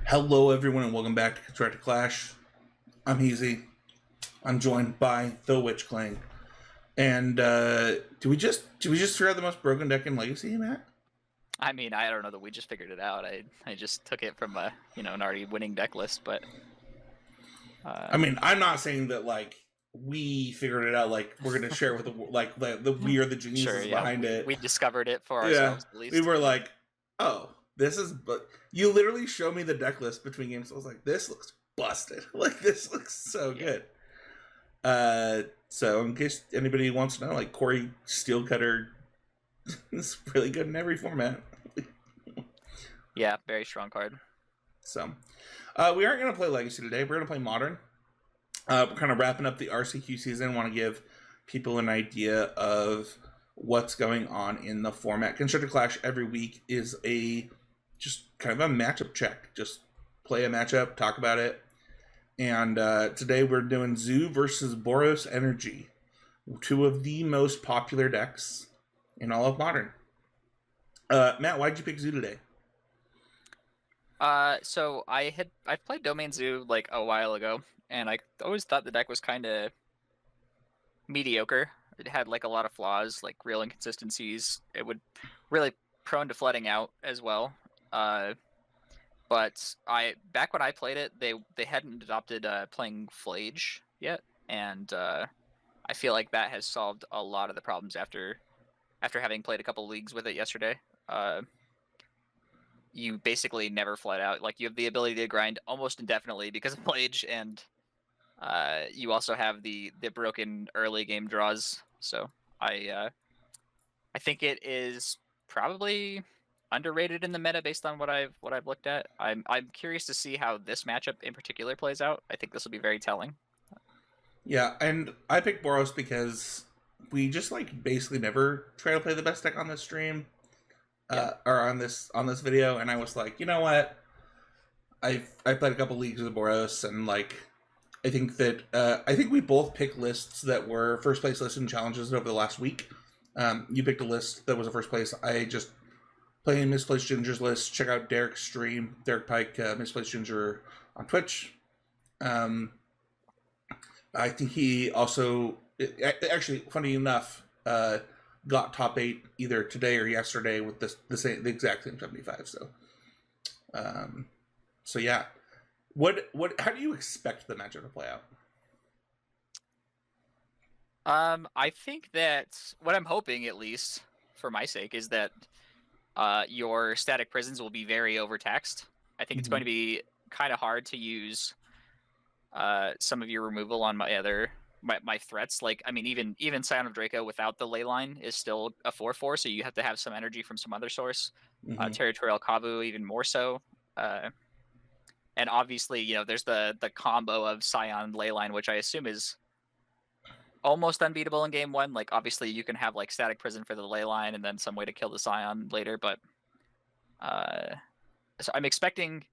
Hello, everyone, and welcome back to Constructed Clash. I'm Easy. I'm joined by the Witch Clang. And do we just figure out the most broken deck in Legacy, Matt? I mean, I don't know that we just figured it out. I just took it from a an already winning deck list, but I mean, I'm not saying that like we figured it out. Like we're gonna share with the we are the geniuses behind it. We discovered it for Yeah, ourselves at least. we were like, oh, this is. But you literally showed me the deck list between games. I was like, this looks busted. Like this looks so good. So in case anybody wants to know, like Corey Steelcutter is really good in every format. Yeah, very strong card. So we aren't going to play Legacy today. We're going to play Modern. We're kind of wrapping up the RCQ season. Want to give people an idea of what's going on in the format. Constructed Clash every week is just kind of a matchup check. Just play a matchup, talk about it. And today we're doing Zoo versus Boros Energy, two of the most popular decks in all of Modern. Matt, why'd you pick Zoo today? So I played Domain Zoo like a while ago, and I always thought the deck was kind of mediocre. It had like a lot of flaws, like real inconsistencies. It would really prone to flooding out as well. But back when I played it, they hadn't adopted playing Flage yet, and I feel like that has solved a lot of the problems after having played a couple leagues with it yesterday. You basically never flood out. Like you have the ability to grind almost indefinitely because of Flage, and you also have the broken early game draws. So I think it is probably underrated in the meta based on what I've looked at. I'm curious to see how this matchup in particular plays out. I think this will be very telling. Yeah, and I picked Boros because we just like basically never try to play the best deck on this stream, or on this video, and I was like, you know what? I played a couple leagues with Boros, and like I think we both picked lists that were first place lists in challenges over the last week. You picked a list that was a first place. I just playing Misplaced Ginger's list. Check out Derek's stream, Derek Pike, Misplaced Ginger on Twitch. I think he also, actually, funny enough, got top 8 either today or yesterday with the exact same 75. So yeah. How do you expect the matchup to play out? I think that what I'm hoping, at least for my sake, is that your static prisons will be very overtaxed. I think it's going to be kind of hard to use some of your removal on my threats. Like, I mean, even Scion of Draco without the ley line is still a 4/4, so you have to have some energy from some other source. Territorial Kavu even more so. And obviously, there's the combo of Scion Leyline, which I assume is almost unbeatable in game 1. Like, obviously, you can have like static prison for the Leyline and then some way to kill the Scion later. But so I'm expecting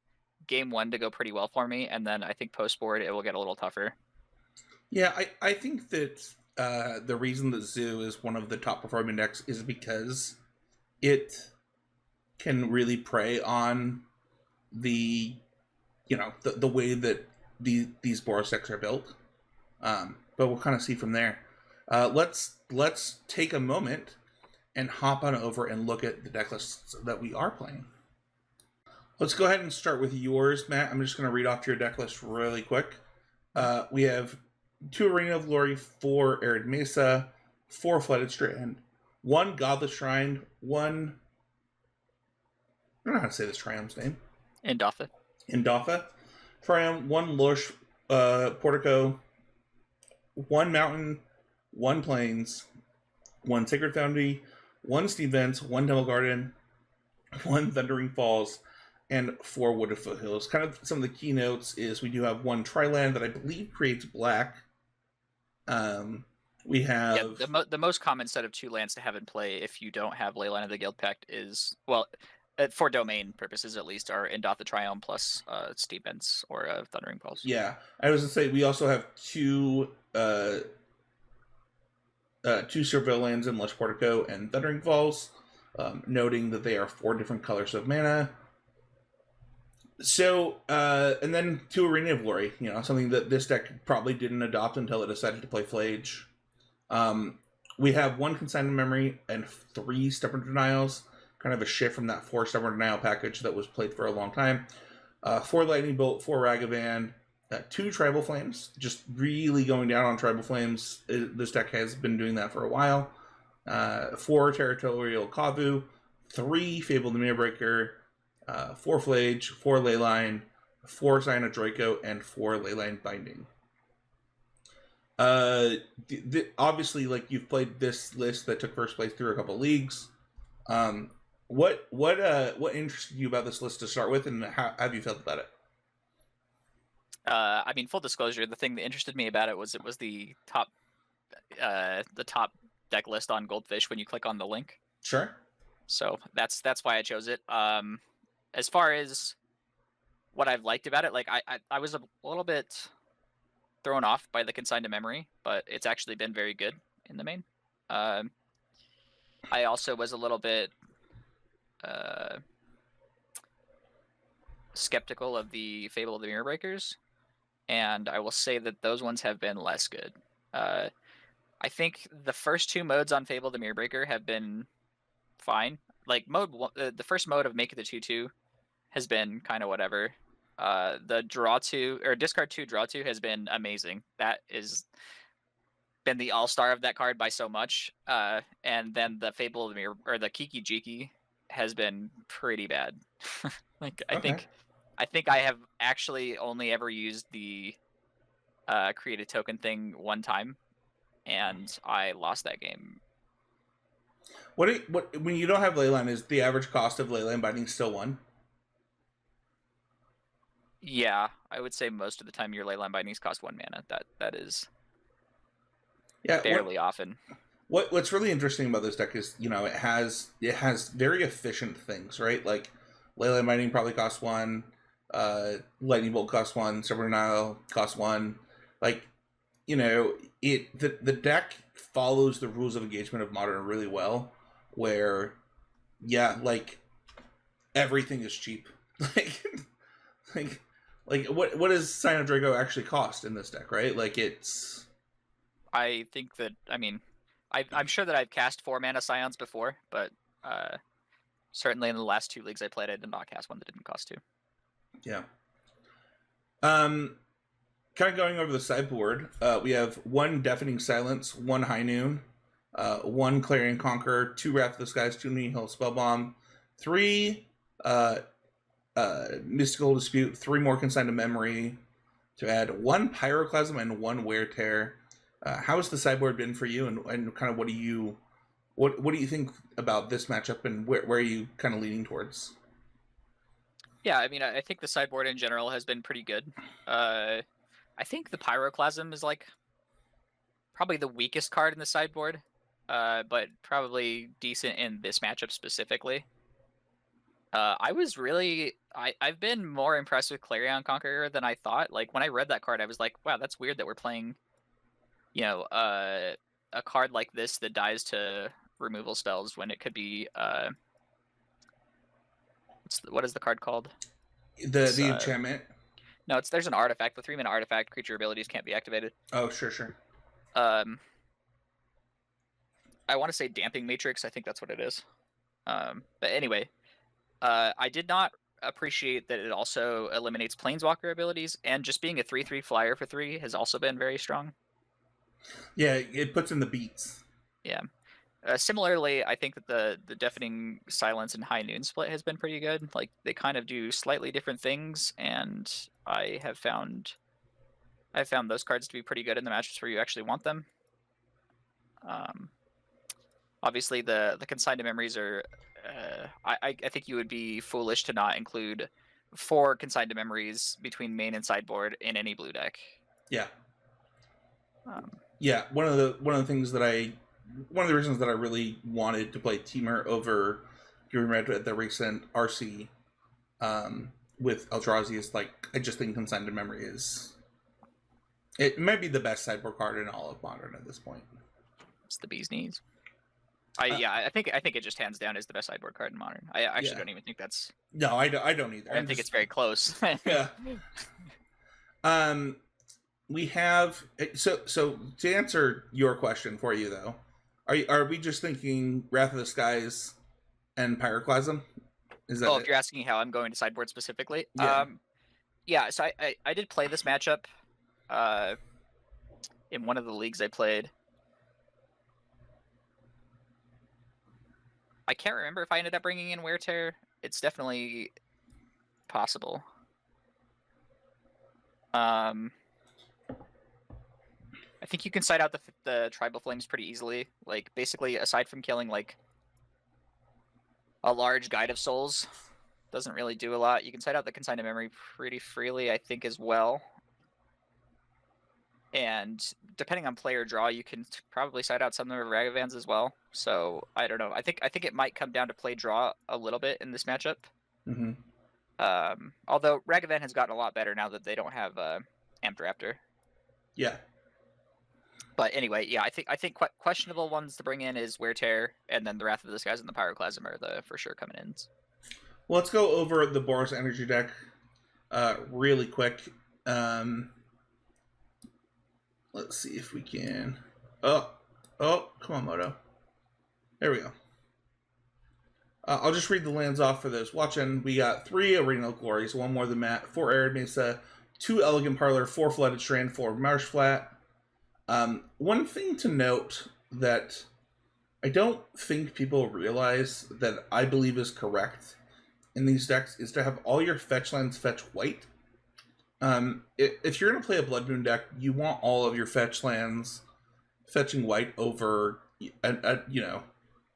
game 1 to go pretty well for me, and then I think post board it will get a little tougher. Yeah, I think that the reason that Zoo is one of the top performing decks is because it can really prey on the way that these Boros decks are built. But we'll kind of see from there. Let's take a moment and hop on over and look at the deck lists that we are playing. Let's go ahead and start with yours, Matt. I'm just going to read off your deck list really quick. We have 2 Arena of Glory, 4 Arid Mesa, 4 Flooded Strand, 1 Godless Shrine, 1... I don't know how to say this Triump's name. Indafa. Triumph, 1 Lush Portico, 1 Mountain, 1 Plains, 1 Sacred Foundry, 1 Steam Vents, 1 Devil Garden, 1 Thundering Falls, and 4 Wooded Foothills. Kind of some of the keynotes is we do have 1 Tri-Land that I believe creates black. We have... Yeah, the most common set of 2 lands to have in play if you don't have Leyline of the Guild Pact is, well, for domain purposes at least, are Indafa Triumph plus Steam Vents or Thundering Falls. Yeah, I was going to say we also have 2 Surveil lands in Lush Portico and Thundering Falls, noting that they are 4 different colors of mana. So, and then to Arena of Glory, something that this deck probably didn't adopt until it decided to play Flage. Um, we have one Consignment Memory and 3 Stubborn Denials, kind of a shift from that 4 Stubborn Denial package that was played for a long time. 4 Lightning Bolt, 4 Ragavan, 2 Tribal Flames, just really going down on Tribal Flames. This deck has been doing that for a while. 4 Territorial Kavu, 3 Fabled Mirror Breaker, 4 Flage, 4 Leyline, 4 Sign of Draco, and 4 Leyline Binding. Obviously, like, you've played this list that took first place through a couple leagues. What interested you about this list to start with, and how have you felt about it? I mean, full disclosure, the thing that interested me about it was the top deck list on Goldfish when you click on the link. Sure. So that's why I chose it. As far as what I've liked about it, like I was a little bit thrown off by the Consigned to Memory, but it's actually been very good in the main. I also was a little bit skeptical of the Fable of the Mirror Breakers, and I will say that those ones have been less good. I think the first 2 modes on Fable the Mirror Breaker have been fine. Like the first mode of Make It the 2/2 has been kind of whatever. The draw 2 or discard 2, draw 2 has been amazing. That is been the all-star of that card by so much. And then the Fable of the Mirror, or the Kiki Jiki, has been pretty bad. Like Okay. I think I have actually only ever used the create a token thing one time, and I lost that game. What when you don't have Leyline, is the average cost of Leyline Binding still 1? Yeah, I would say most of the time your Leyline Bindings cost 1 mana. That is fairly often. What's really interesting about this deck is, it has very efficient things, right? Like Leyline Binding probably costs 1, Lightning Bolt costs 1, Stubborn Denial costs 1. Like, the deck follows the rules of engagement of Modern really well, where like everything is cheap. like what does Sign of Draco actually cost in this deck, right? Like, it's... I think that, I mean, I'm sure that I've cast 4 mana Scions before, but certainly in the last 2 leagues I played, I did not cast one that didn't cost 2. Yeah. Kind of going over the sideboard, we have 1 Deafening Silence, 1 High Noon, 1 Clarion Conqueror, 2 Wrath of the Skies, 2 Nihil Spellbomb, 3 Mystical Dispute, 3 more Consigned to Memory, to add 1 Pyroclasm and 1 Wear Tear. How has the sideboard been for you, and kind of what do you think about this matchup, and where are you kind of leaning towards? Yeah, I mean, I think the sideboard in general has been pretty good. I think the Pyroclasm is like probably the weakest card in the sideboard, but probably decent in this matchup specifically. I've been more impressed with Clarion Conqueror than I thought. Like, when I read that card, I was like, wow, that's weird that we're playing, a card like this that dies to removal spells when it could be what is the card called? The enchantment. No, there's an artifact. The 3-mana artifact, creature abilities can't be activated. Oh, sure. I want to say Damping Matrix. I think that's what it is. But anyway, I did not appreciate that it also eliminates Planeswalker abilities, and just being a 3/3 flyer for 3 has also been very strong. Yeah, it puts in the beats. Yeah. Similarly, I think that the Deafening Silence and High Noon split has been pretty good. Like, they kind of do slightly different things, and I have found those cards to be pretty good in the matches where you actually want them. Obviously, the Consigned to Memories are... I think you would be foolish to not include 4 Consigned to Memories between main and sideboard in any blue deck. Yeah. Yeah, one of the reasons that I really wanted to play Teamer over Red at the recent RC with Eldrazi is, like, I just think Consigned to Memory it might be the best sideboard card in all of Modern at this point. It's the bee's knees. I think it just hands down is the best sideboard card in Modern. I actually Yeah. don't even think that's. No, I don't either. I don't think it's very close. Yeah. We have so to answer your question for you though, are we just thinking Wrath of the Skies and Pyroclasm? Is that if you're asking how I'm going to sideboard specifically, Yeah. Yeah. So I did play this matchup, in one of the leagues I played. I can't remember if I ended up bringing in Wear Tear. It's definitely possible. I think you can side out the Tribal Flames pretty easily. Like, basically, aside from killing, like, a large Guide of Souls, doesn't really do a lot. You can side out the Consign of Memory pretty freely, I think, as well. And depending on player draw, you can probably side out some of the Ragavans as well. So, I don't know. I think it might come down to play draw a little bit in this matchup. Mm-hmm. Although Ragavan has gotten a lot better now that they don't have Amped Raptor. Yeah. But anyway, yeah, I think questionable ones to bring in is Wear Tear, and then the Wrath of the Skies and the Pyroclasm are the for sure coming in. Well, let's go over the Boros Energy deck really quick. Let's see if we can. Oh, come on, Moto. There we go. I'll just read the lands off for those watching. We got 3 Arena Glories, 1 More Than Matt, 4 Arid Mesa, 2 Elegant Parlor, 4 Flooded Strand, 4 Marsh Flat. One thing to note that I don't think people realize that I believe is correct in these decks is to have all your fetch lands fetch white. If you're going to play a Blood Moon deck, you want all of your fetch lands fetching white over,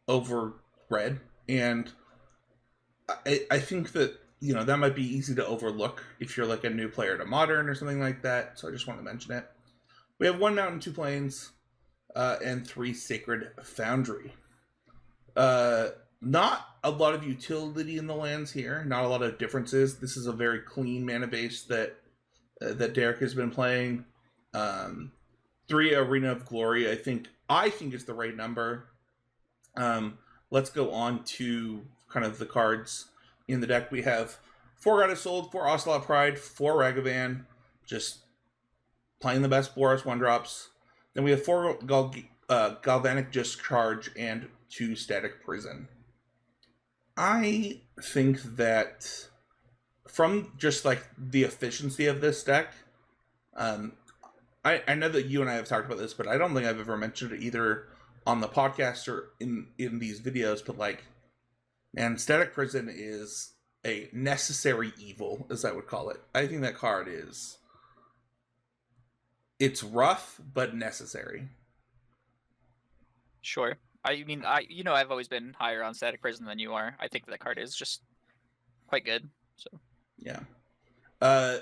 over red. And I think that, that might be easy to overlook if you're like a new player to Modern or something like that. So I just want to mention it. We have 1 Mountain, 2 Plains, and 3 Sacred Foundry. Not a lot of utility in the lands here. Not a lot of differences. This is a very clean mana base that Derek has been playing. 3 Arena of Glory. I think is the right number. Let's go on to kind of the cards in the deck. We have 4 Goddess Soul, 4 Ocelot Pride, 4 Ragavan, just playing the best Boros 1-drops. Then we have 4 Galvanic Discharge and 2 Static Prison. I think that from just like the efficiency of this deck, I know that you and I have talked about this, but I don't think I've ever mentioned it either on the podcast or in these videos, but like, man, Static Prison is a necessary evil, as I would call it. I think that card it's rough, but necessary. Sure. I mean, I've always been higher on Static Prison than you are. I think that card is just quite good. So yeah.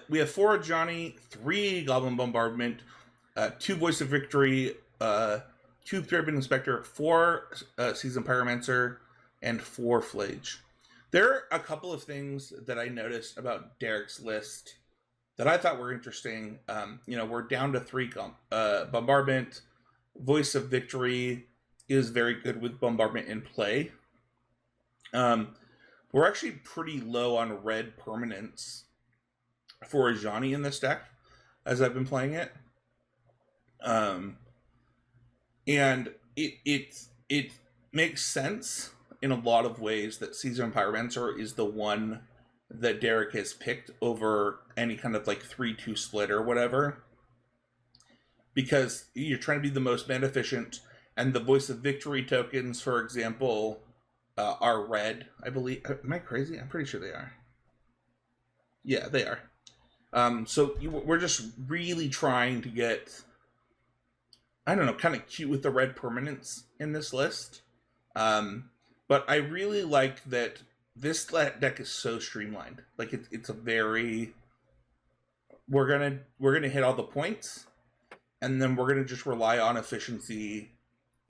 We have 4 Johnny, 3 Goblin Bombardment, 2 Voice of Victory, 2 Pyramid Inspector, 4 Season Pyromancer, and 4 Flage. There are a couple of things that I noticed about Derek's list that I thought were interesting. We're down to 3 Bombardment. Voice of Victory is very good with Bombardment in play. We're actually pretty low on red permanents for Ajani in this deck, as I've been playing it. And it makes sense in a lot of ways that Season Pyromancer is the one that Derek has picked over any kind of like 3-2 split or whatever. Because you're trying to be the most mana efficient, and the Voice of Victory tokens, for example, are red, I believe. Am I crazy? I'm pretty sure they are. Yeah, they are. We're just really trying to get, I don't know, kind of cute with the red permanents in this list. But I really like that this deck is so streamlined. Like it's a very, we're gonna hit all the points, and then we're gonna just rely on efficiency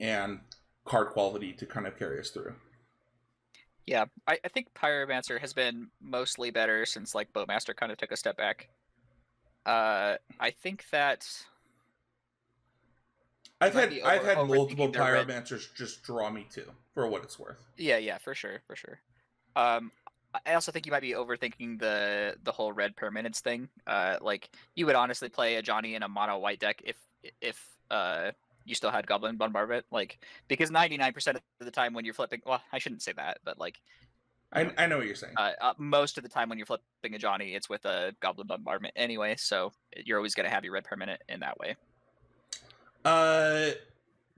and card quality to kind of carry us through. Yeah, I think Pyromancer has been mostly better since like Boatmaster kind of took a step back. I think that You might be I've had multiple overthinking the red. pyromancers just draw me too, for what it's worth. Yeah, for sure. I also think you might be overthinking the whole red permanence thing. Like you would honestly play a Johnny in a mono white deck if you still had Goblin Bombardment, like because 99% of the time when you're flipping, well, I shouldn't say that, but like you know, I know what you're saying. most of the time when you're flipping a Johnny, it's with a Goblin Bombardment anyway, so you're always gonna have your red permanent in that way.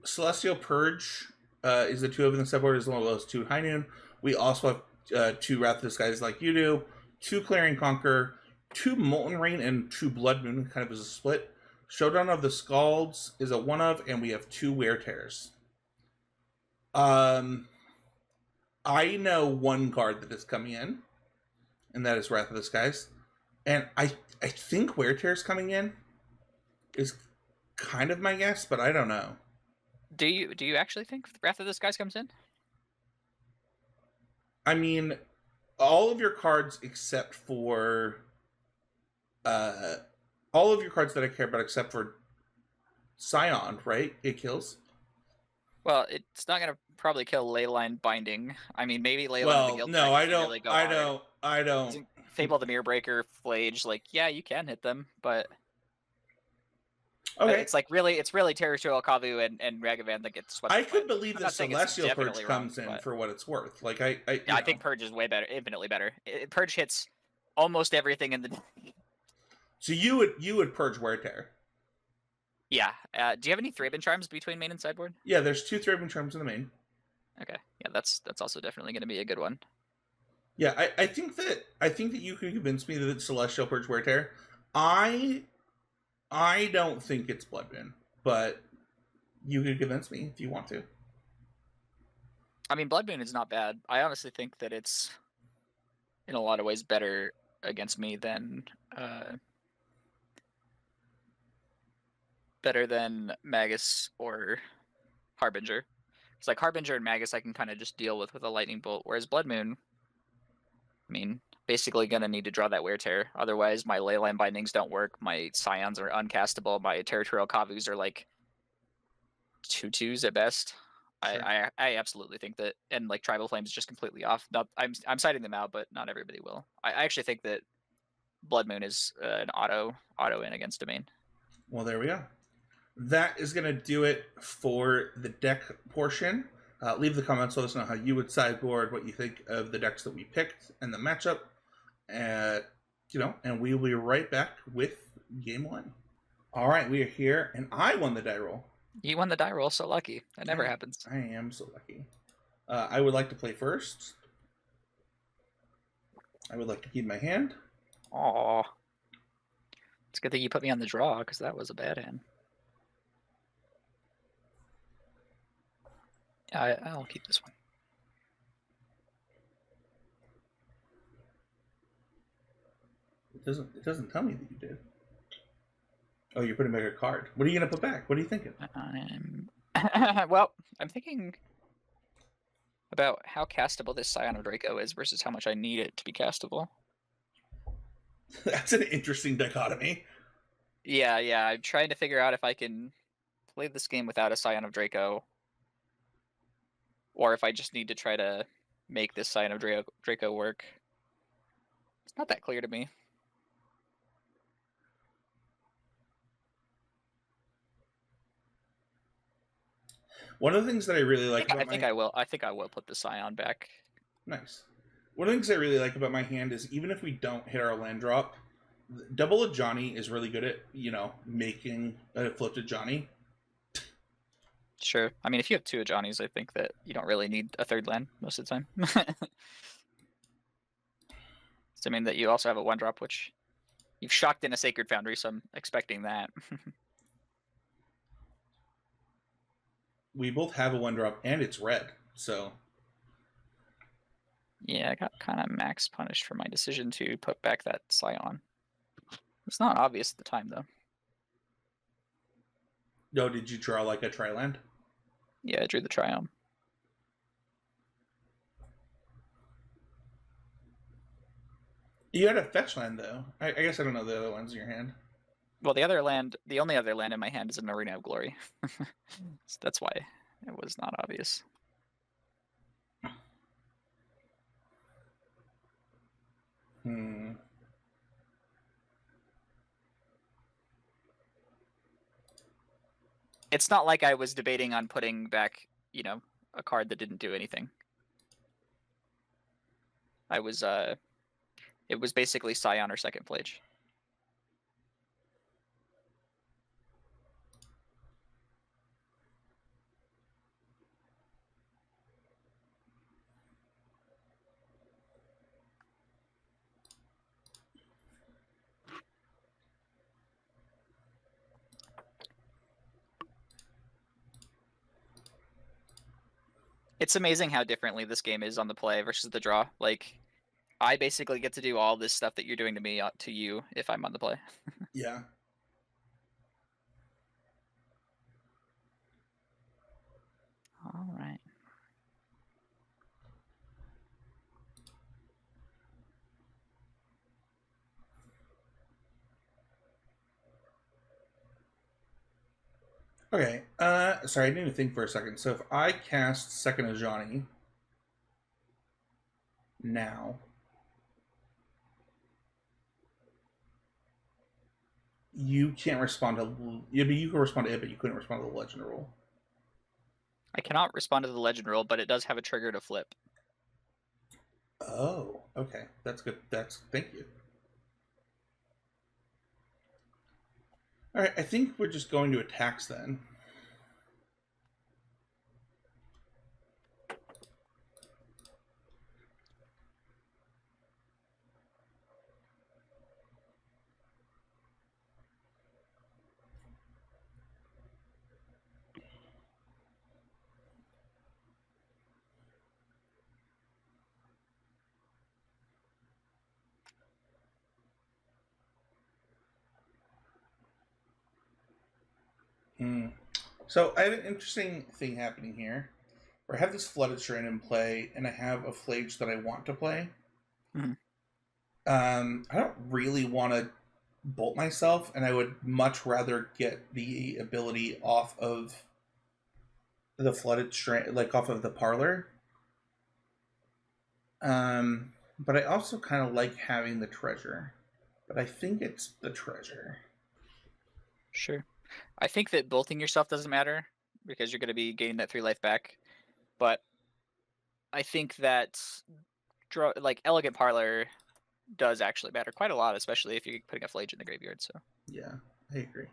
Celestial Purge is the 2 of the sideboard as well as 2 High Noon. We also have 2 Wrath of Disguise like you do, 2 Clearing Conquer, 2 Molten Rain, and 2 Blood Moon, kind of as a split. Showdown of the Scalds is a 1 of, and we have 2 Wear Tears. I know one card that is coming in, and that is Wrath of the Skies. And I think Wear Tears coming in is kind of my guess, but I don't know. Do you actually think Wrath of the Skies comes in? I mean, all of your cards except for all of your cards that I care about except for Scion, right? It kills. Well, it's not gonna probably kill Leyline Binding. I mean, maybe Leyline of the Well, Guild no, Pack I if you don't. really go I hard. don't. I don't. Fable the Mirror Breaker, Flage, like yeah, you can hit them, but Okay. it's like it's really Territorial Kavu and Ragavan that gets swept. I could believe I'm that not saying it's Celestial Purge definitely wrong, comes in but for what it's worth. Like yeah, I think Purge is way better, infinitely better. Purge hits almost everything in the. So you would purge Wear Tear. Yeah. Do you have any Thraben Charms between main and sideboard? Yeah, there's 2 Thraben Charms in the main. Okay. Yeah, that's also definitely going to be a good one. Yeah, I think that you can convince me that it's Celestial Purge Wear Tear. I don't think it's Blood Moon, but you can convince me if you want to. I mean, Blood Moon is not bad. I honestly think that it's in a lot of ways better against me than Magus or Harbinger. It's like Harbinger and Magus I can kind of just deal with a lightning bolt, whereas Blood Moon, I mean, basically gonna need to draw that Wear Tear. Otherwise, my Leyline Bindings don't work. My Scions are uncastable. My Territorial Kavus are like 2/2s at best. Sure. I absolutely think that, and like Tribal Flame is just completely off. Not, I'm citing them out, but not everybody will. I actually think that Blood Moon is an auto in against Domain. Well, there we go. That is going to do it for the deck portion. Leave the comments, let us know how you would sideboard, what you think of the decks that we picked and the matchup. And we will be right back with game 1. All right, we are here, and I won the die roll. You won the die roll, so lucky. That never happens. I am so lucky. I would like to play first. I would like to keep my hand. Aw. It's good that you put me on the draw, because that was a bad hand. I'll keep this one. It doesn't tell me that you did. Oh, you're putting back a card. What are you going to put back? What are you thinking? Well, I'm thinking about how castable this Scion of Draco is versus how much I need it to be castable. That's an interesting dichotomy. Yeah. I'm trying to figure out if I can play this game without a Scion of Draco, or if I just need to try to make this Scion of Draco work. It's not that clear to me. One of the things that I really like I think I will put the Scion back. Nice. One of the things I really like about my hand is even if we don't hit our land drop, Double a Johnny is really good at, making a floated Johnny. Sure. I mean, if you have 2 Johnnies, I think that you don't really need a 3rd land most of the time. Assuming that you also have a 1-drop, which you've shocked in a Sacred Foundry, so I'm expecting that. We both have a 1-drop, and it's red, so... Yeah, I got kind of max punished for my decision to put back that Scion. It's not obvious at the time, though. No, did you draw like a tri-land? Yeah, I drew the Triumph. You had a fetch land, though. I guess I don't know the other ones in your hand. Well, the only other land in my hand is an Arena of Glory. So that's why it was not obvious. Hmm. It's not like I was debating on putting back, a card that didn't do anything. It was basically Scion or Second Flage. It's amazing how differently this game is on the play versus the draw. Like, I basically get to do all this stuff that you're doing to me to you if I'm on the play. Yeah. All right. Okay. Sorry, I need to think for a second. So if I cast Second Ajani now, you can't respond to. You can respond to it, but you couldn't respond to the legend rule. I cannot respond to the legend rule, but it does have a trigger to flip. Oh, okay. That's good. Thank you. All right, I think we're just going to attacks then. Hmm. So I have an interesting thing happening here, where I have this Flooded Strain in play, and I have a Flage that I want to play. Mhm. I don't really want to bolt myself, and I would much rather get the ability off of the Flooded Strain, like off of the Parlor. But I also kind of like having the treasure. But I think it's the treasure. Sure. I think that bolting yourself doesn't matter because you're going to be gaining that 3 life back. But I think that Elegant Parlor does actually matter quite a lot, especially if you're putting a Flage in the graveyard. So Yeah, I agree.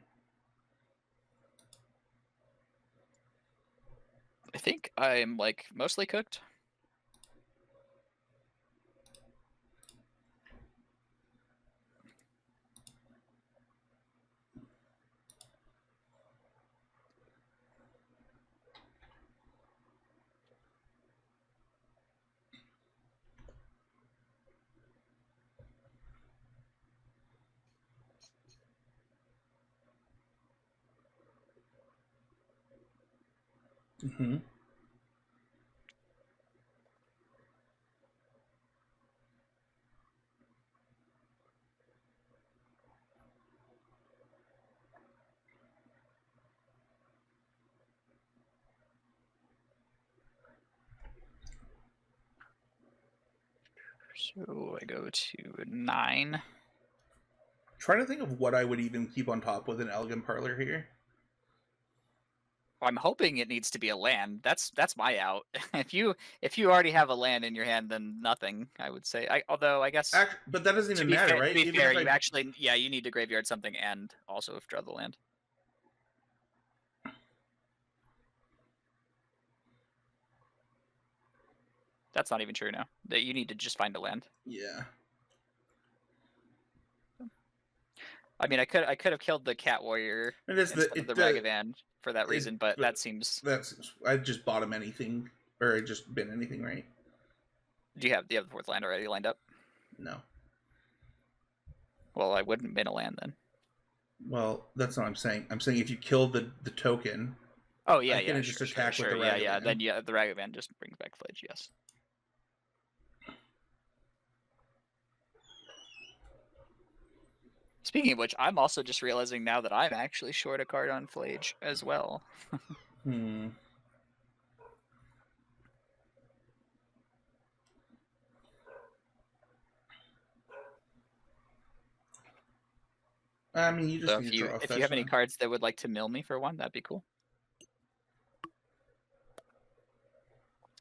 I think I'm mostly cooked. Mm-hmm. So I go to 9. Trying to think of what I would even keep on top with an Elegant Parlor here. I'm hoping it needs to be a land. That's my out. If you already have a land in your hand, then nothing. I would say. Although I guess But that doesn't to even be matter, fair, right? Even if you I actually you need to graveyard something and also withdraw the land. That's not even true now. That you need to just find a land. yeah. I mean, I could have killed the Cat Warrior It is instead of the Ragavan for that reason, but that seems. That's I just bought him anything, or I just been anything, right? Do you have the 4th land already lined up? No. Well, I wouldn't bin a land then. Well, that's not what I'm saying. I'm saying if you kill the token, Oh yeah, I can yeah, just sure, attack sure, with sure. the Ragavan. Yeah. Then the Ragavan just brings back Flage. Yes. Speaking of which, I'm also just realizing now that I'm actually short a card on Flage as well. Hmm. I mean, you just So need to draw a if you have any fetchland. cards that would like to mill me for one, that'd be cool.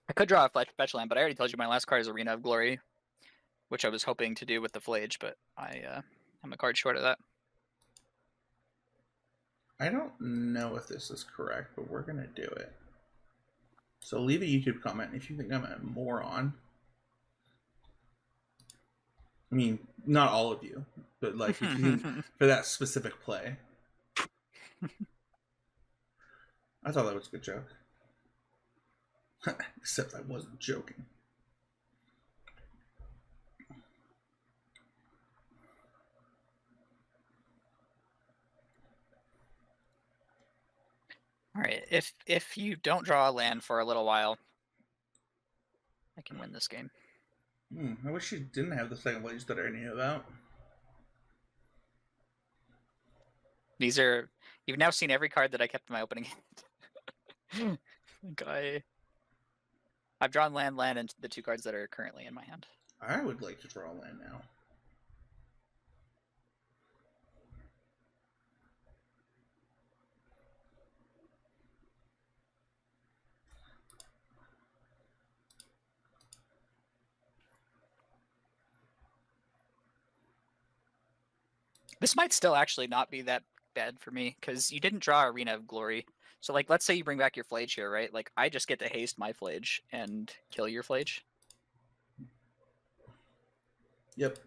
I could draw a fetch land, but I already told you my last card is Arena of Glory, which I was hoping to do with the Flage, but I'm a card short of that. I don't know if this is correct, but we're gonna do it. So leave a YouTube comment if you think I'm a moron. I mean, not all of you, but like if you think for that specific play. I thought that was a good joke. Except I wasn't joking. All right, if you don't draw a land for a little while, I can win this game. I wish you didn't have the second Flage that I knew about. These are you've now seen every card that I kept in my opening hand. I've drawn land, and the two cards that are currently in my hand. I would like to draw a land now. This might still actually not be that bad for me, because you didn't draw Arena of Glory. So, like, let's say you bring back your Flage here, right? Like, I just get to haste my Flage and kill your Flage. Yep.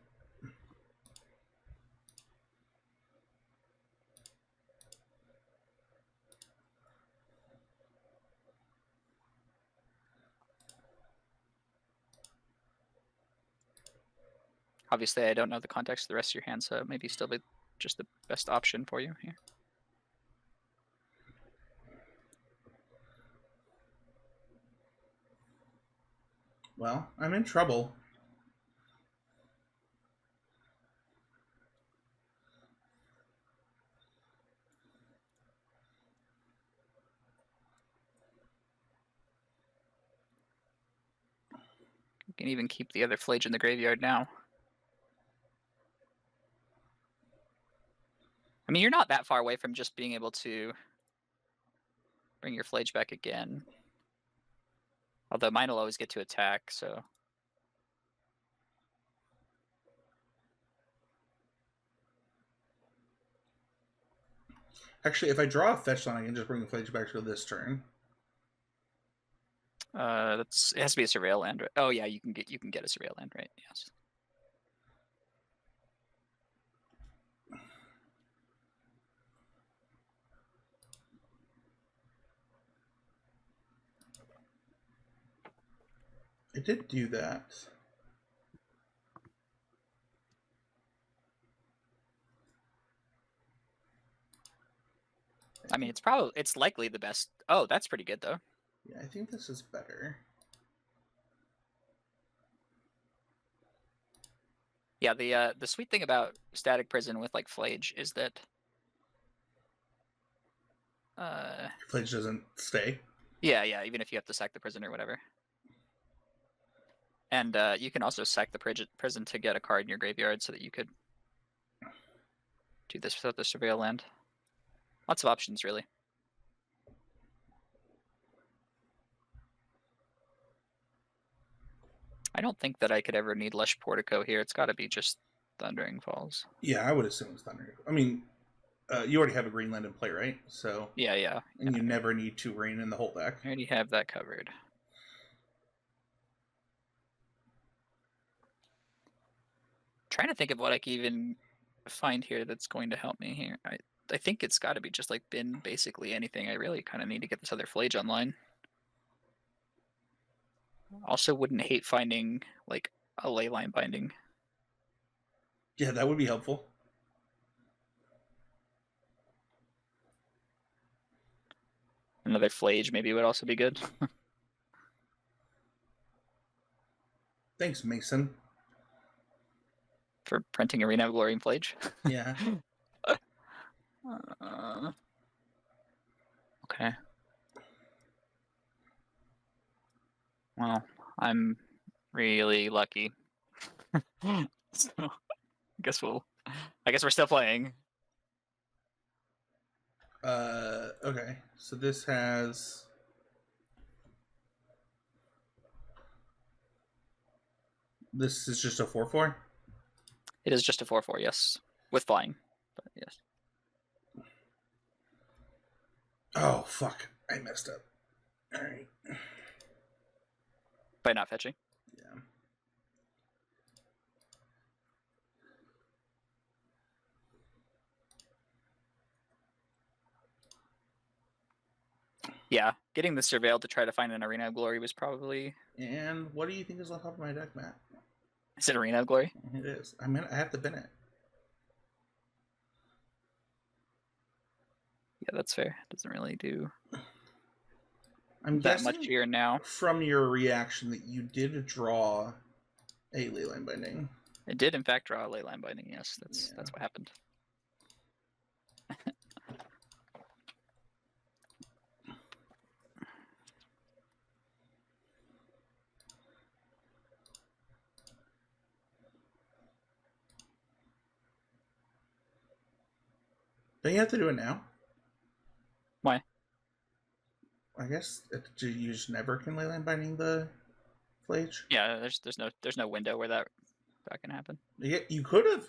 Obviously, I don't know the context of the rest of your hand, so maybe still be just the best option for you here. Well, I'm in trouble. You can even keep the other Flage in the graveyard now. I mean, you're not that far away from just being able to bring your Flage back again. Although mine will always get to attack, so... Actually, if I draw a fetch line, I can just bring the Flage back to this turn. it has to be a surveil land, right? Oh yeah, you can get a surveil land, right? Yes. I did do that. I mean, it's likely the best. Oh, that's pretty good though. Yeah, I think this is better. Yeah, the sweet thing about Static Prison with like Flage is that Your Flage doesn't stay. yeah, even if you have to sack the prison or whatever. And you can also sack the prison to get a card in your graveyard so that you could do this without the surveil land. Lots of options, really. I don't think that I could ever need Lush Portico here. It's got to be just Thundering Falls. Yeah, I would assume it's Thunder. I mean, you already have a green land in play, right? So Yeah. And you never need 2 green in the whole deck. I already have that covered. Trying to think of what I can even find here that's going to help me here. I think it's got to be just like bin basically anything. I really kind of need to get this other Flage online. Also wouldn't hate finding like a Leyline Binding. Yeah, that would be helpful. Another Flage maybe would also be good. Thanks, Mason. for printing Arena of Glory and Flage. Yeah. Okay. Well, I'm really lucky. So, I guess we're still playing. Okay. So this has. This is just a 4/4. It is just a 4/4, yes, with flying. But yes. Oh fuck! I messed up. All right. By not fetching. Yeah. Yeah, getting the Surveil to try to find an Arena of Glory was probably. And what do you think is on top of my deck, Matt? Is it Arena of Glory? It is. I mean, I have to bin it. Yeah, that's fair. It doesn't really do I'm that guessing much here now. from your reaction that you did draw a Leyline Binding. It did, in fact, draw a Leyline Binding. Yes, that's what happened. Don't you have to do it now? Why? I guess you just never can Leyline Binding the Flage. Yeah, there's no window where that can happen. Yeah, you could have.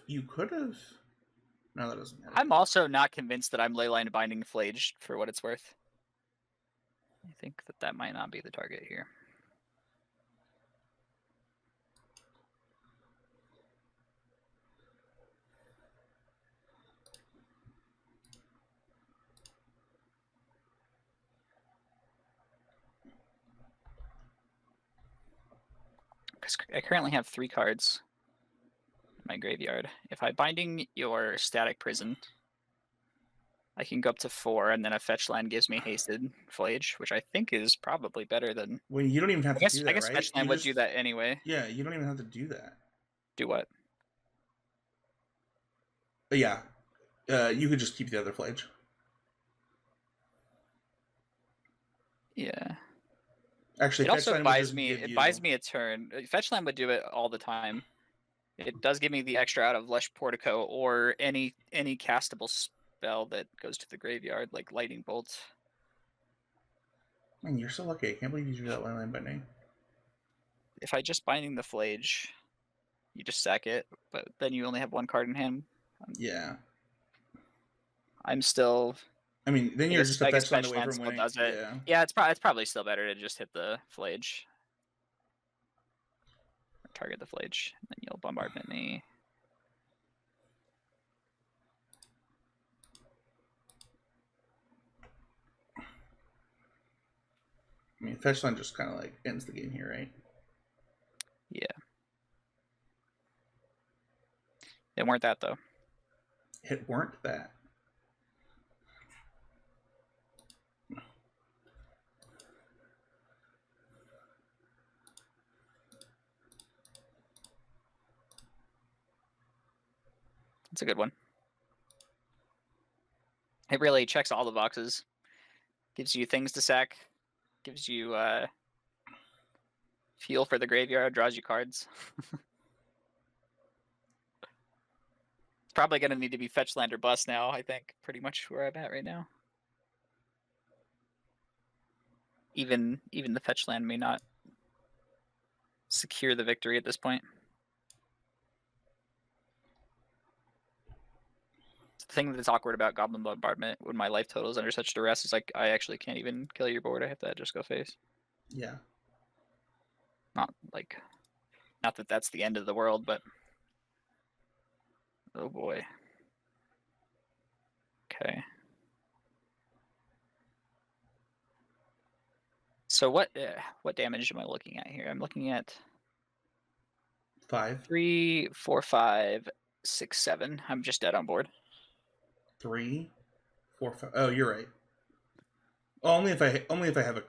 No, that doesn't matter. I'm also not convinced that I'm Leyline Binding Flage for what it's worth. I think that might not be the target here. Because I currently have 3 cards in my graveyard. If I binding your Static Prison, I can go up to 4, and then a fetch land gives me hasted Flage, which I think is probably better than. Well, you don't even have to do that, I guess right? fetch land would do that anyway. Yeah, you don't even have to do that. Do what? But yeah, you could just keep the other Flage. Yeah. Actually, it also buys me. It buys me a turn. Fetch land would do it all the time. It does give me the extra out of Lush Portico or any castable spell that goes to the graveyard, like Lightning Bolt. Man, you're so lucky. I can't believe you drew that Leyline Binding. If I just binding the Flage, you just sack it, but then you only have 1 card in hand. Yeah. I'm still. I mean, then you're just a fetch land away from still winning. does it. Yeah, it's probably still better to just hit the Flage. Or target the Flage, and then you'll bombardment me. I mean, fetch land just kind of like ends the game here, right? Yeah. It weren't that though. It weren't that. It's a good one. It really checks all the boxes. Gives you things to sack. Gives you fuel for the graveyard. Draws you cards. It's probably going to need to be fetch land or bust now, I think. Pretty much where I'm at right now. Even the fetch land may not secure the victory at this point. The thing that's awkward about Goblin Bombardment when my life total is under such duress is like I actually can't even kill your board. I have to just go face. Yeah. Not that that's the end of the world, but oh boy. Okay. So what damage am I looking at here? I'm looking at 5, 3, 4, 5, 6, 7. I'm just dead on board. 3, 4, 5. Oh, you're right. Only if I have a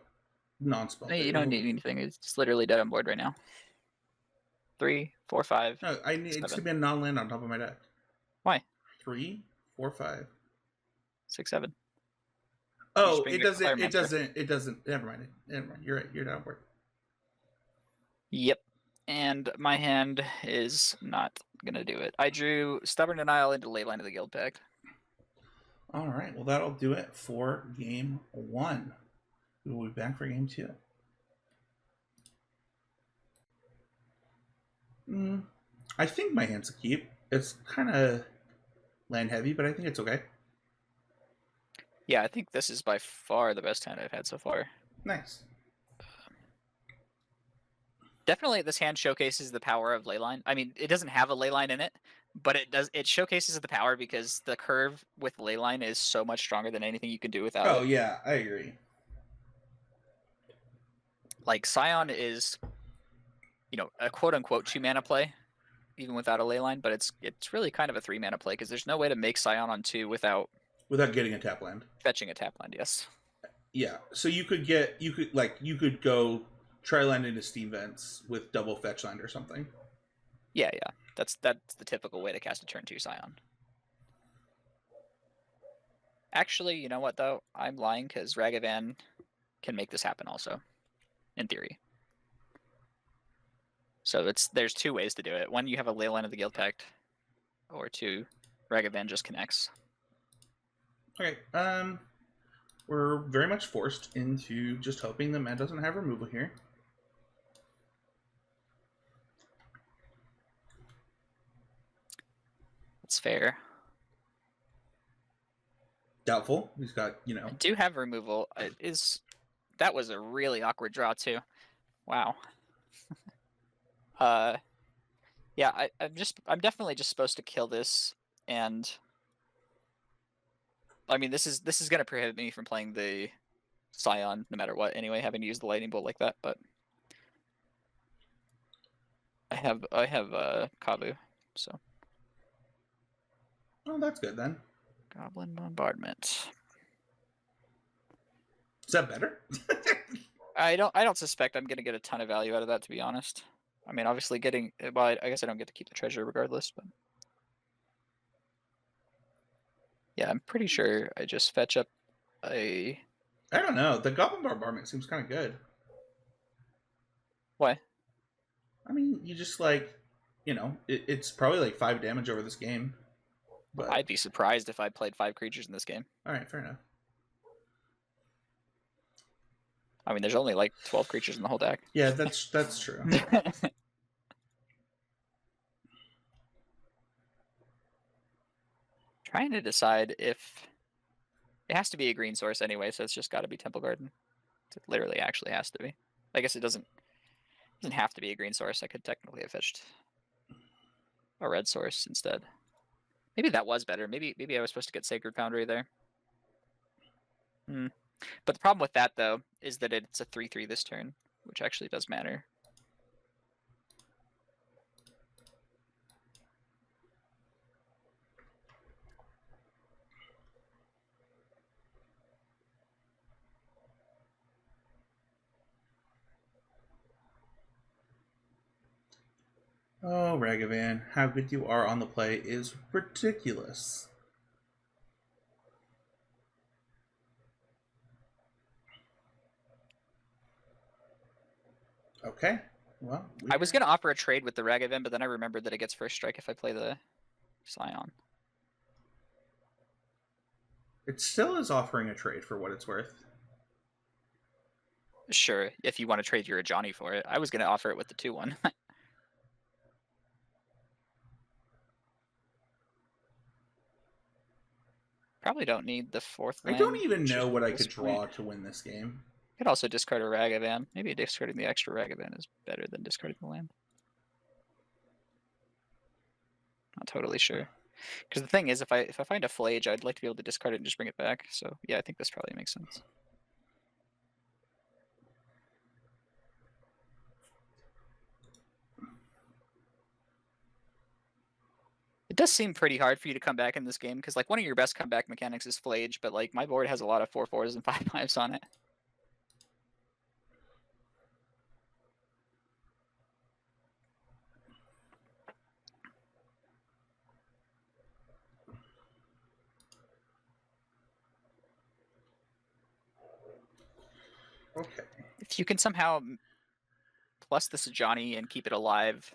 non-spell. You don't need anything. It's literally dead on board right now. 3, 4, 5, No, I need it's 7. to be a non-land on top of my deck. Why? 3, 4, 5. 6, 7. Oh, bring it the Declare doesn't. It Monster. doesn't. It doesn't. Never mind. Never mind. You're right. You're not worried. Yep. And my hand is not gonna do it. I drew Stubborn Denial into Leyline of the Guild Pact. All right. Well, that'll do it for game 1. We will be back for game 2. I think my hand's a keep. It's kind of land heavy, but I think it's okay. Yeah, I think this is by far the best hand I've had so far. Nice. Definitely, this hand showcases the power of Leyline. I mean, it doesn't have a Leyline in it, but it showcases the power because the curve with Leyline is so much stronger than anything you can do without it. Oh yeah, I agree. Like Scion is, a quote unquote 2-mana play, even without a Leyline, but it's really kind of a 3-mana play because there's no way to make Scion on 2 without getting a tap land. fetching a tap land. Yes. Yeah. So you could go try land into Steam Vents with double fetch land or something. Yeah. That's the typical way to cast a turn 2 Scion. Actually, you know what though? I'm lying because Ragavan can make this happen also, in theory. So there's 2 ways to do it. One, you have a Leyline of the Guild Pact, or 2, Ragavan just connects. Okay. We're very much forced into just hoping that Matt doesn't have removal here. That's fair. Doubtful. He's got, I do have removal. That was a really awkward draw too. Wow. Yeah, I'm definitely just supposed to kill this, and I mean this is gonna prohibit me from playing the Scion no matter what anyway, having to use the lightning bolt like that, but I have Kavu, so. Oh, that's good then. Goblin Bombardment. Is that better? I don't suspect I'm gonna get a ton of value out of that, to be honest. I mean, obviously I guess I don't get to keep the treasure regardless, but yeah, I'm pretty sure I just fetch up a. I don't know. The Goblin Bombardment seems kind of good. Why? I mean, you just it's probably like 5 damage over this game. But I'd be surprised if I played 5 creatures in this game. All right, fair enough. I mean, there's only like 12 creatures in the whole deck. Yeah, that's true. Trying to decide if it has to be a green source anyway, so it's just got to be Temple Garden. It literally actually has to be. I guess it doesn't have to be a green source. I could technically have fetched a red source instead. Maybe that was better. Maybe I was supposed to get Sacred Foundry there. But the problem with that, though, is that it's a 3/3 this turn, which actually does matter. Oh, Ragavan, how good you are on the play is ridiculous. Okay. Well, I was going to offer a trade with the Ragavan, but then I remembered that it gets first strike if I play the Scion. It still is offering a trade for what it's worth. Sure, if you want to trade your Ajani for it. I was going to offer it with the 2/1. Probably don't need the 4th land. I don't even know what I could draw to win this game. Could also discard a Ragavan. Maybe discarding the extra Ragavan is better than discarding the land. Not totally sure. Because the thing is, if I find a Flage, I'd like to be able to discard it and just bring it back. So yeah, I think this probably makes sense. It does seem pretty hard for you to come back in this game, because like one of your best comeback mechanics is Flage, but like my board has a lot of 4/4s and 5/5s on it. Okay. If you can somehow plus the Sajani and keep it alive,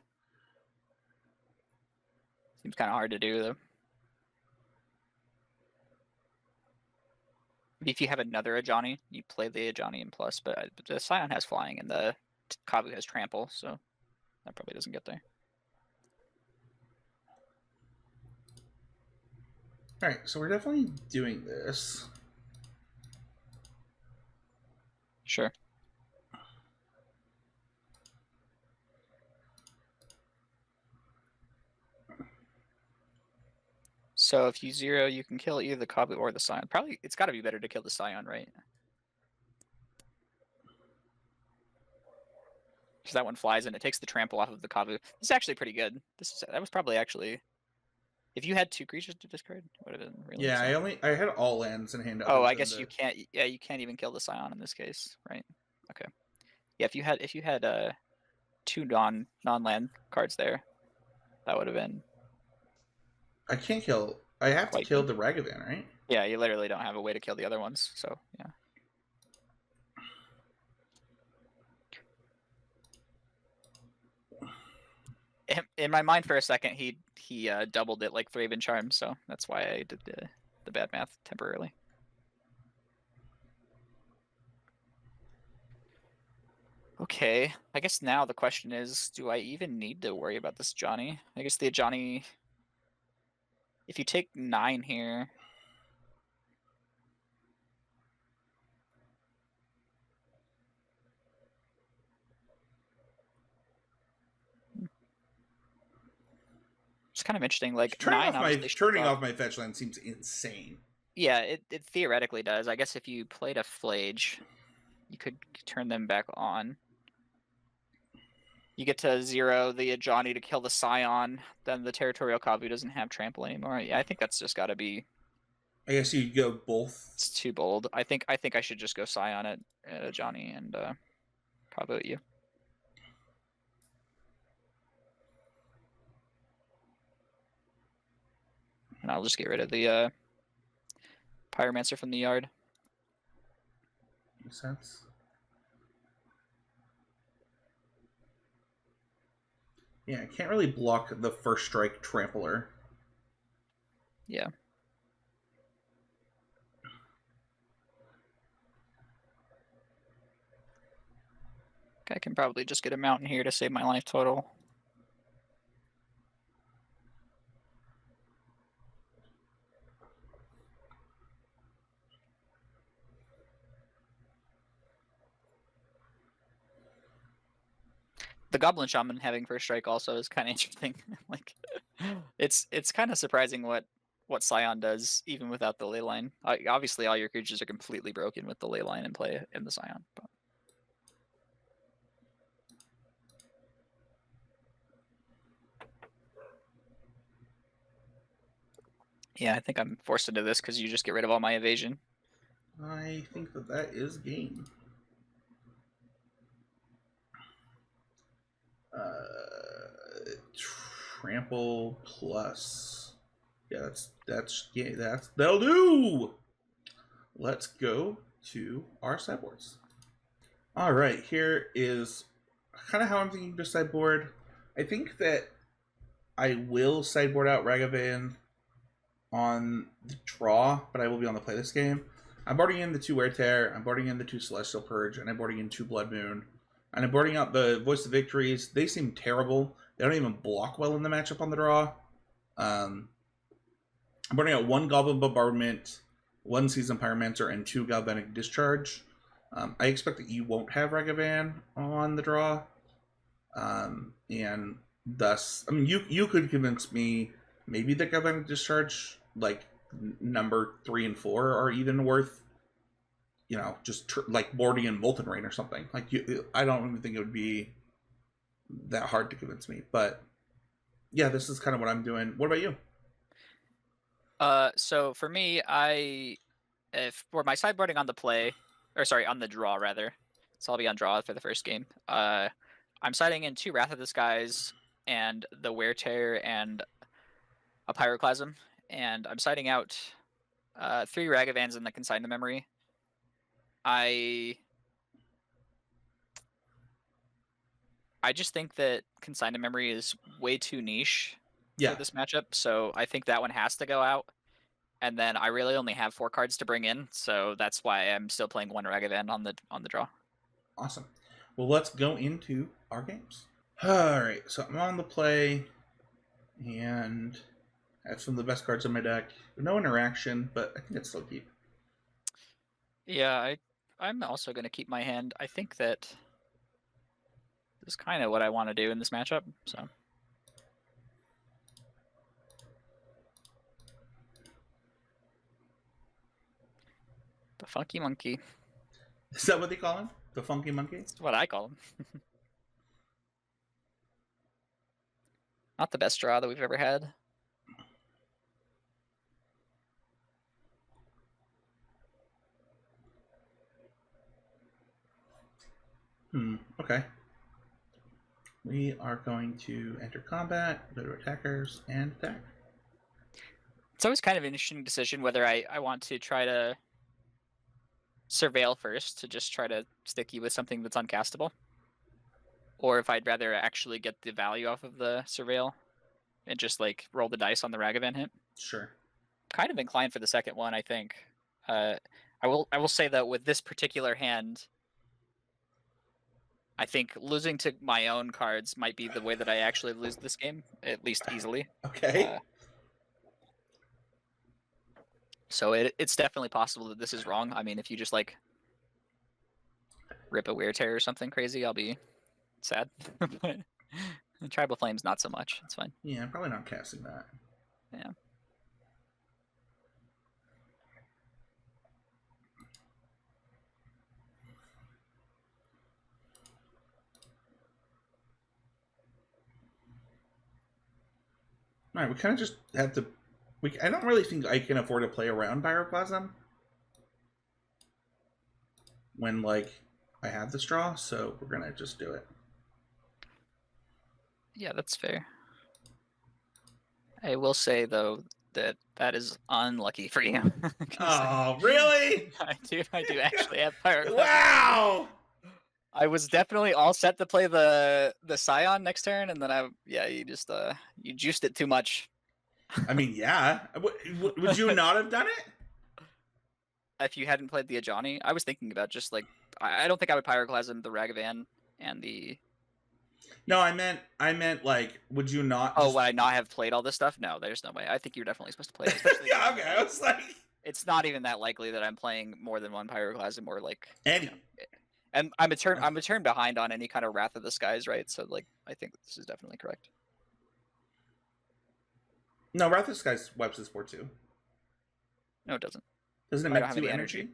seems kind of hard to do though. If you have another Ajani, you play the Ajani and plus, but the Scion has flying and the Kabu has trample, so that probably doesn't get there. All right, so we're definitely doing this. Sure. So if you zero, you can kill either the Kabu or the Scion. Probably it's got to be better to kill the Scion, right? Because that one flies and it takes the trample off of the Kabu. This is actually pretty good. That was probably actually, if you had 2 creatures to discard, it would have been really. Yeah, insane. I had all lands in hand. Oh, I guess you can't. Yeah, you can't even kill the Scion in this case, right? Okay. Yeah, if you had 2 non-land cards there, that would have been. I can't kill. I have to kill good. the Ragavan, right? Yeah, you literally don't have a way to kill the other ones, so yeah. In my mind, for a second, he doubled it like Thraben Charm, so that's why I did the bad math temporarily. Okay, I guess now the question is, do I even need to worry about this Johnny? I guess the Johnny, if you take 9 here, it's kind of interesting. Like Turning 9 off my obviously off my fetch land seems insane. Yeah, it theoretically does. I guess if you played a Flage, you could turn them back on. You get to 0 the Ajani to kill the Scion, then the Territorial Kavu doesn't have trample anymore. Yeah, I think that's just got to be. I guess you go both. It's too bold. I think I should just go Scion at Ajani and Kavu at you. And I'll just get rid of the Pyromancer from the yard. Makes sense. Yeah, I can't really block the first strike trampler. Yeah. I can probably just get a mountain here to save my life total. The Goblin Shaman having first strike also is kind of interesting. Like, it's kind of surprising what Scion does even without the ley line. Obviously, all your creatures are completely broken with the ley line in play in the Scion. But yeah, I think I'm forced into this because you just get rid of all my evasion. I think that is game. Trample plus. Yeah, that'll do. Let's go to our sideboards. All right, here is kind of how I'm thinking to sideboard. I think that I will sideboard out Ragavan on the draw, but I will be on the play this game. I'm boarding in the 2 Wear Tear, I'm boarding in the 2 Celestial Purge, and I'm boarding in 2 Blood Moon. And I'm boarding out the Voice of Victories. They seem terrible. They don't even block well in the matchup on the draw. I'm boarding out 1 Goblin Bombardment, 1 Seasoned Pyromancer, and 2 Galvanic Discharge. I expect that you won't have Ragavan on the draw. And thus, I mean, you could convince me maybe that Galvanic Discharge, like number 3 and 4, are even worth, just like boarding in Molten Rain or something. Like, I don't even think it would be that hard to convince me. But yeah, this is kind of what I'm doing. What about you? So for me, for my sideboarding on the play, or sorry, on the draw rather, so I'll be on draw for the first game. I'm siding in 2 Wrath of the Skies and the Wear Tear and a Pyroclasm, and I'm siding out 3 Ragavans in the Consign to Memory. I I just think that consigned memory is way too niche for Yeah. this matchup, so I think that one has to go out. And then I really only have 4 cards to bring in, so that's why I'm still playing 1 Ragavan on the draw. Awesome. Well, let's go into our games. All right, so I'm on the play, and I have some of the best cards in my deck. No interaction, but I think it's still keep. Yeah, I'm also going to keep my hand. I think that this is kind of what I want to do in this matchup, so. The Funky Monkey. Is that what they call him? The Funky Monkey? That's what I call him. Not the best draw that we've ever had. Okay. We are going to enter combat, go to attackers, and attack. It's always kind of an interesting decision whether I want to try to surveil first to just try to stick you with something that's uncastable, or if I'd rather actually get the value off of the surveil and just like roll the dice on the Ragavan hit. Sure. Kind of inclined for the second one, I think. I will say that with this particular hand, I think losing to my own cards might be the way that I actually lose this game, at least easily. Okay. So it's definitely possible that this is wrong. I mean, if you just like rip a Wear Tear or something crazy, I'll be sad. But Tribal Flame's not so much. It's fine. Yeah, I'm probably not casting that. Yeah. All right, we kind of just have to. I don't really think I can afford to play around Pyroclasm when like I have the straw, so we're gonna just do it. Yeah, that's fair. I will say though that is unlucky for you. Oh, really? I do actually have Pyroclasm. Wow! I was definitely all set to play the Scion next turn, and then you just you juiced it too much. I mean, yeah. Would you not have done it? If you hadn't played the Ajani, I was thinking about just like I don't think I would Pyroclasm the Ragavan and the. No, I meant like, would you not? Oh, would I not have played all this stuff? No, there's no way. I think you're definitely supposed to play it. Especially yeah, okay. I was like, it's not even that likely that I'm playing more than one Pyroclasm or like. Any. And I'm a turn behind on any kind of Wrath of the Skies, right? So like, I think this is definitely correct. No, Wrath of the Skies wipes this board too. No, it doesn't. Doesn't it make 2 energy?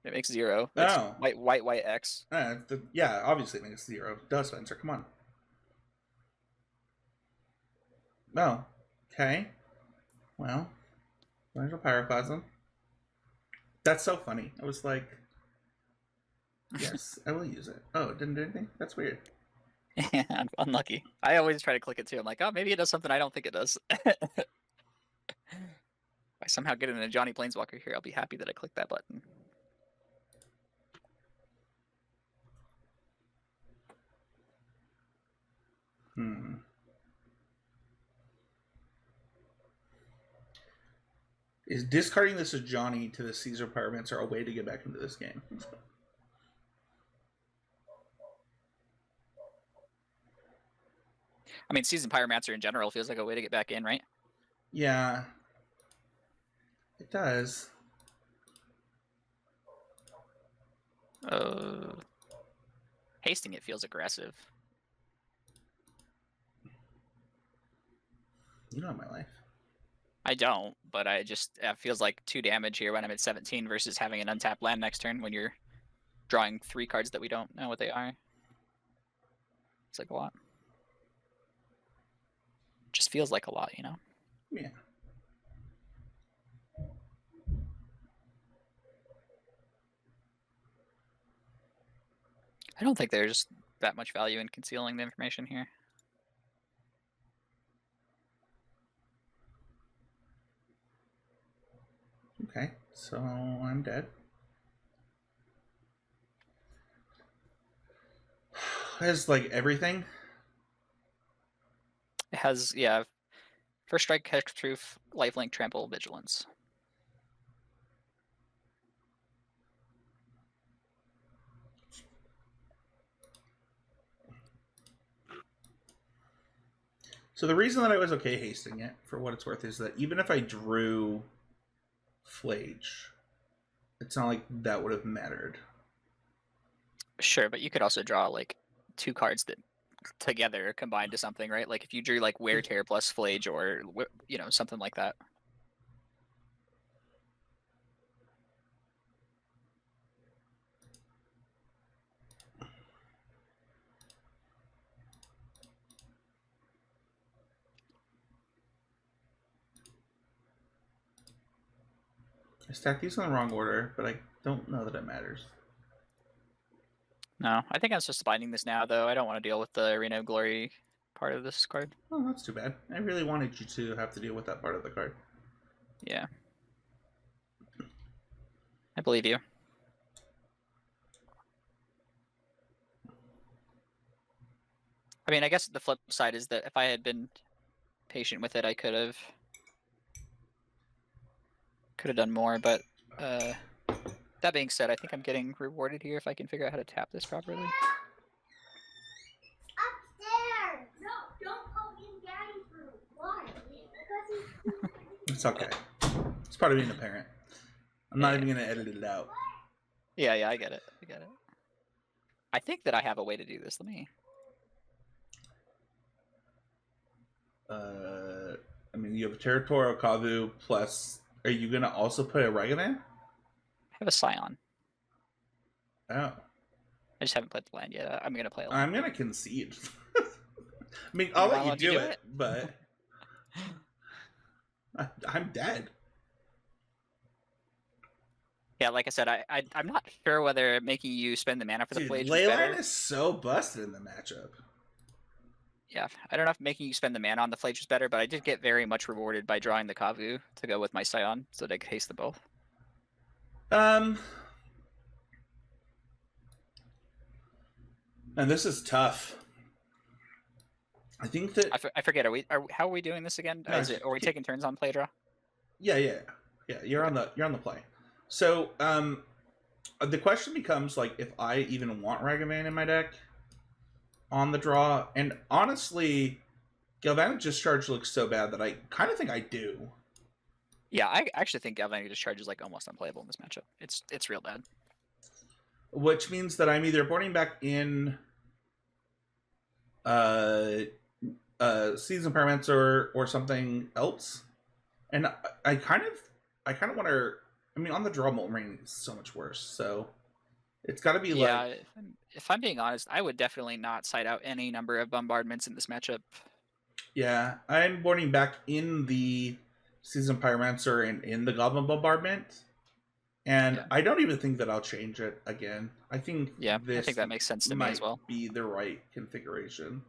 It makes 0. Oh. It's white X. Yeah, obviously it makes 0. Duh, Spencer, come on. Oh. Okay. Well, there's a Pyroclasm. That's so funny. I was like, yes, I will use it. Oh, it didn't do anything? That's weird. Yeah, I'm unlucky. I always try to click it too. I'm like, oh, maybe it does something I don't think it does. If I somehow get in a Johnny Planeswalker here, I'll be happy that I clicked that button. Is discarding this as Johnny to the Caesar Pyromancer a way to get back into this game? I mean, Season Pyromancer in general feels like a way to get back in, right? Yeah. It does. Hasting it feels aggressive. You know my life. I don't, but it feels like 2 damage here when I'm at 17 versus having an untapped land next turn when you're drawing 3 cards that we don't know what they are. It's like a lot. Just feels like a lot, you know? Yeah. I don't think there's that much value in concealing the information here. Okay, so I'm dead. Has like everything. It has, yeah, first strike, hexproof, lifelink, trample, vigilance. So the reason that I was okay hasting it, for what it's worth, is that even if I drew Flage, it's not like that would have mattered. Sure, but you could also draw like 2 cards that together combine to something, right? Like if you drew like Wear Tear plus Flage or something like that. I stacked these in the wrong order, but I don't know that it matters. No, I think I'm just binding this now, though. I don't want to deal with the Arena of Glory part of this card. Oh, that's too bad. I really wanted you to have to deal with that part of the card. Yeah. I believe you. I mean, I guess the flip side is that if I had been patient with it, I could have done more, but that being said, I think I'm getting rewarded here if I can figure out how to tap this properly. Upstairs! No, don't go in Daddy's room. Why? Because It's okay. It's part of being a parent. I'm not even going to edit it out. Yeah, I get it. I get it. I think that I have a way to do this. Let me... I mean, you have a Territorial Kavu plus... Are you going to also put a Ragavan? I have a Scion. Oh. I just haven't played the land yet. I'm going to play a land. I'm going to concede. I mean, I'll let you do it, but... I'm dead. Yeah, like I said, I'm not sure whether making you spend the mana for the Flage is better. Leyline is so busted in the matchup. Yeah, I don't know if making you spend the mana on the Flage is better, but I did get very much rewarded by drawing the Kavu to go with my Scion, so that I could haste them both. And this is tough. I think that I forget. How are we doing this again? No, Are we taking turns on play draw? Yeah. You're on the play. So the question becomes like if I even want Ragavan in my deck on the draw, and honestly, Galvanic Discharge looks so bad that I kind of think I do. Yeah, I actually think Galvanic Discharge is like almost unplayable in this matchup. It's real bad. Which means that I'm either boarding back in Season Permanents or something else. And I kind of want to. I mean, on the draw, Molten Rain is so much worse. So it's got to be like. If I'm being honest, I would definitely not side out any number of bombardments in this matchup. Yeah, I'm boarding back in the Season Pyromancer and in the Goblin Bombardment, and I don't even think that I'll change it again. I think I think that makes sense to me as well. Be the right configuration.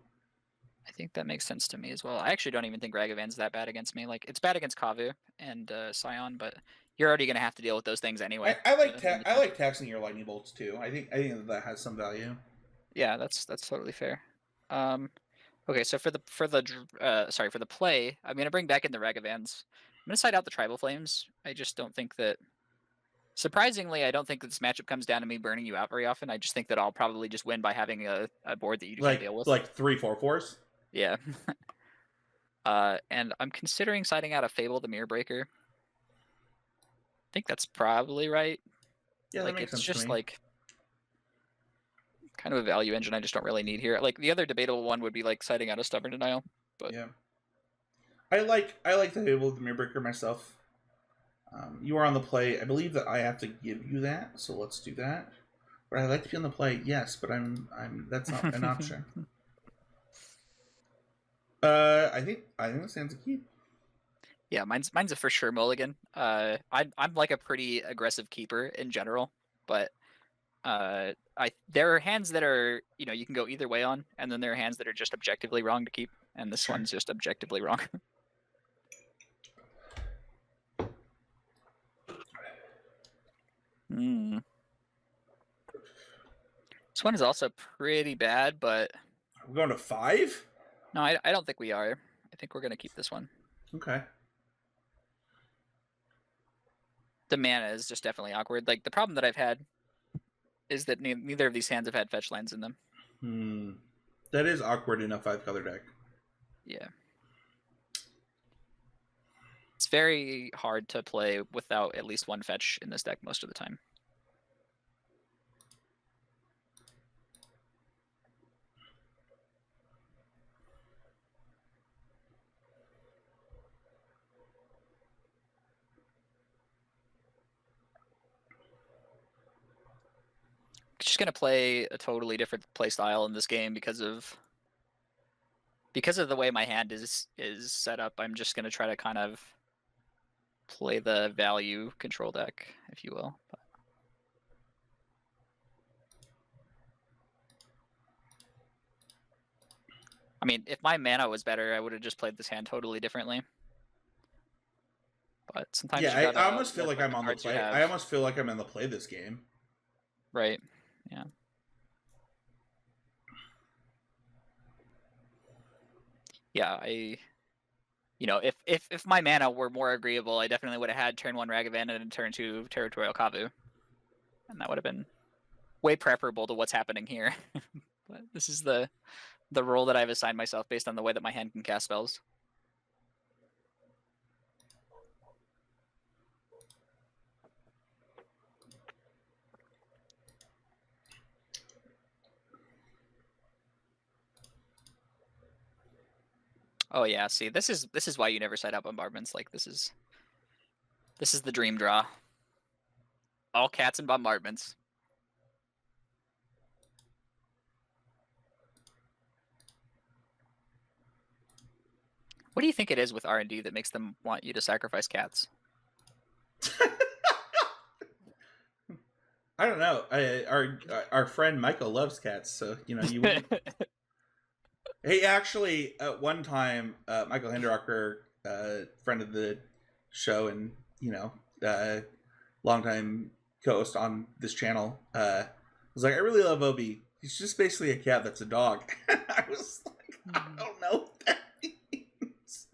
I think that makes sense to me as well. I actually don't even think Ragavan's that bad against me. Like, it's bad against Kavu and Scion, but you're already going to have to deal with those things anyway. I like taxing your lightning bolts too. I think that has some value. Yeah, that's totally fair. Okay, so for the play, I'm going to bring back in the Ragavans. I'm going to side out the Tribal Flames. I just don't think that... Surprisingly, I don't think that this matchup comes down to me burning you out very often. I just think that I'll probably just win by having a board that you can deal with. Like 3/4/4s? Yeah. And I'm considering siding out a Fable the Mirror Breaker. I think that's probably right. Yeah, like that makes it's sense just to me. like kind of a value engine I just don't really need here. Like the other debatable one would be like siding out a Stubborn Denial. But yeah. I like the Fable of the Mirror Breaker myself. You are on the play. I believe that I have to give you that, so let's do that. But I like to be on the play, yes, but I'm that's not an option. I think it stands a keep. Yeah, mine's a for sure mulligan. I'm like a pretty aggressive keeper in general, but there are hands that are you can go either way on, and then there are hands that are just objectively wrong to keep, and this one's just objectively wrong. This one is also pretty bad, but We're going to 5? no, I don't think we are. I think we're going to keep this one. Okay. The mana is just definitely awkward. Like, the problem that I've had is that neither of these hands have had fetch lands in them. That is awkward in a 5-color deck. Yeah. It's very hard to play without at least one fetch in this deck most of the time. Just gonna play a totally different play style in this game because of the way my hand is set up. I'm just gonna try to kind of play the value control deck, if you will. But... I mean, if my mana was better, I would have just played this hand totally differently. But sometimes yeah, I almost feel like I'm on the play. I almost feel like I'm in the play this game. Right. Yeah. Yeah, if my mana were more agreeable, I definitely would have had turn 1 Ragavan and turn 2 Territorial Kavu. And that would have been way preferable to what's happening here. But this is the role that I've assigned myself based on the way that my hand can cast spells. Oh yeah, see, this is why you never set up bombardments. Like, this is the dream draw. All cats and bombardments. What do you think it is with R&D that makes them want you to sacrifice cats? I don't know. Our friend Michael loves cats, so you wouldn't. Hey, actually, at one time, Michael Hinderocker, friend of the show and longtime co-host on this channel, was like, "I really love Obi. He's just basically a cat that's a dog." I was like, I don't know what that means.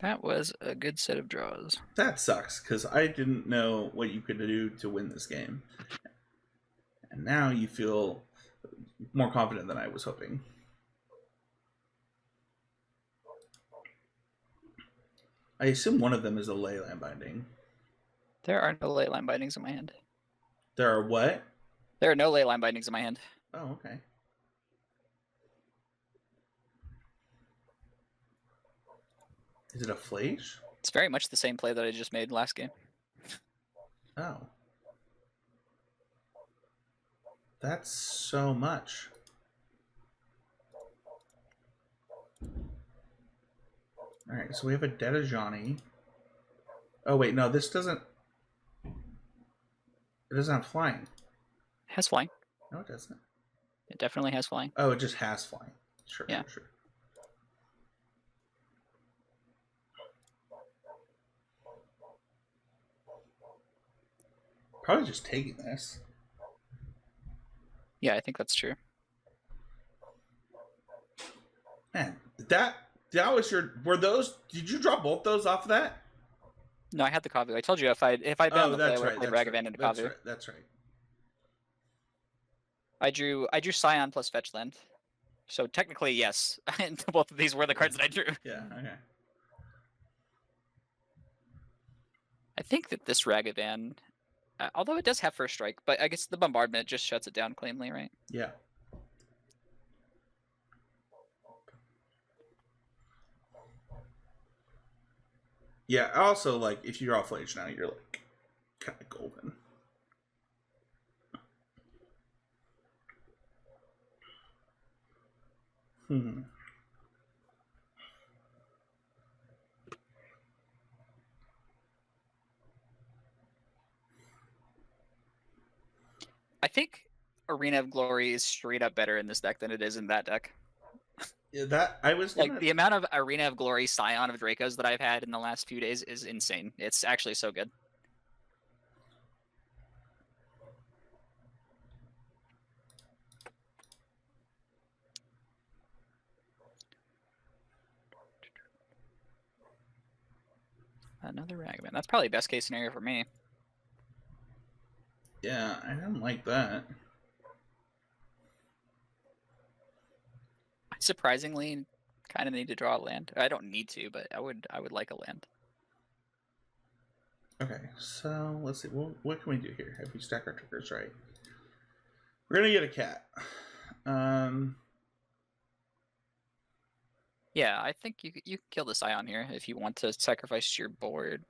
That was a good set of draws. That sucks, because I didn't know what you could do to win this game. And now you feel more confident than I was hoping. I assume one of them is a Leyline Binding. There are no Leyline Bindings in my hand. There are what? There are no Leyline Bindings in my hand. Oh, okay. Is it a Flash? It's very much the same play that I just made last game. Oh. That's so much. Alright, so we have a Dedejani. Oh, wait, no, this doesn't... It doesn't have flying. It has flying. No, it doesn't. It definitely has flying. Oh, it just has flying. Sure, yeah. Sure. Probably just taking this. Yeah, I think that's true. Man, that was your... Were those... Did you drop both those off of that? No, I had the Kavu. I told you if I'd been on the play, I would have played Ragavan into Kavu. That's right. I drew Scion plus fetch land. So technically, yes. Both of these were the cards that I drew. Yeah, okay. I think that this Ragavan, although it does have first strike, but I guess the bombardment just shuts it down cleanly, right? Yeah. Yeah, also, like, if you draw Flage now, you're, like, kind of golden. I think Arena of Glory is straight up better in this deck than it is in that deck. Yeah, that I was Like gonna. the amount of Arena of Glory Scion of Dracos that I've had in the last few days is insane. It's actually so good. Another Ragavan. That's probably best case scenario for me. Yeah, I don't like that. I surprisingly kind of need to draw a land. I don't need to, but I would like a land. Okay, so let's see. What can we do here if we stack our triggers right? We're gonna get a cat. Yeah, I think you can kill the Scion here if you want to sacrifice your board.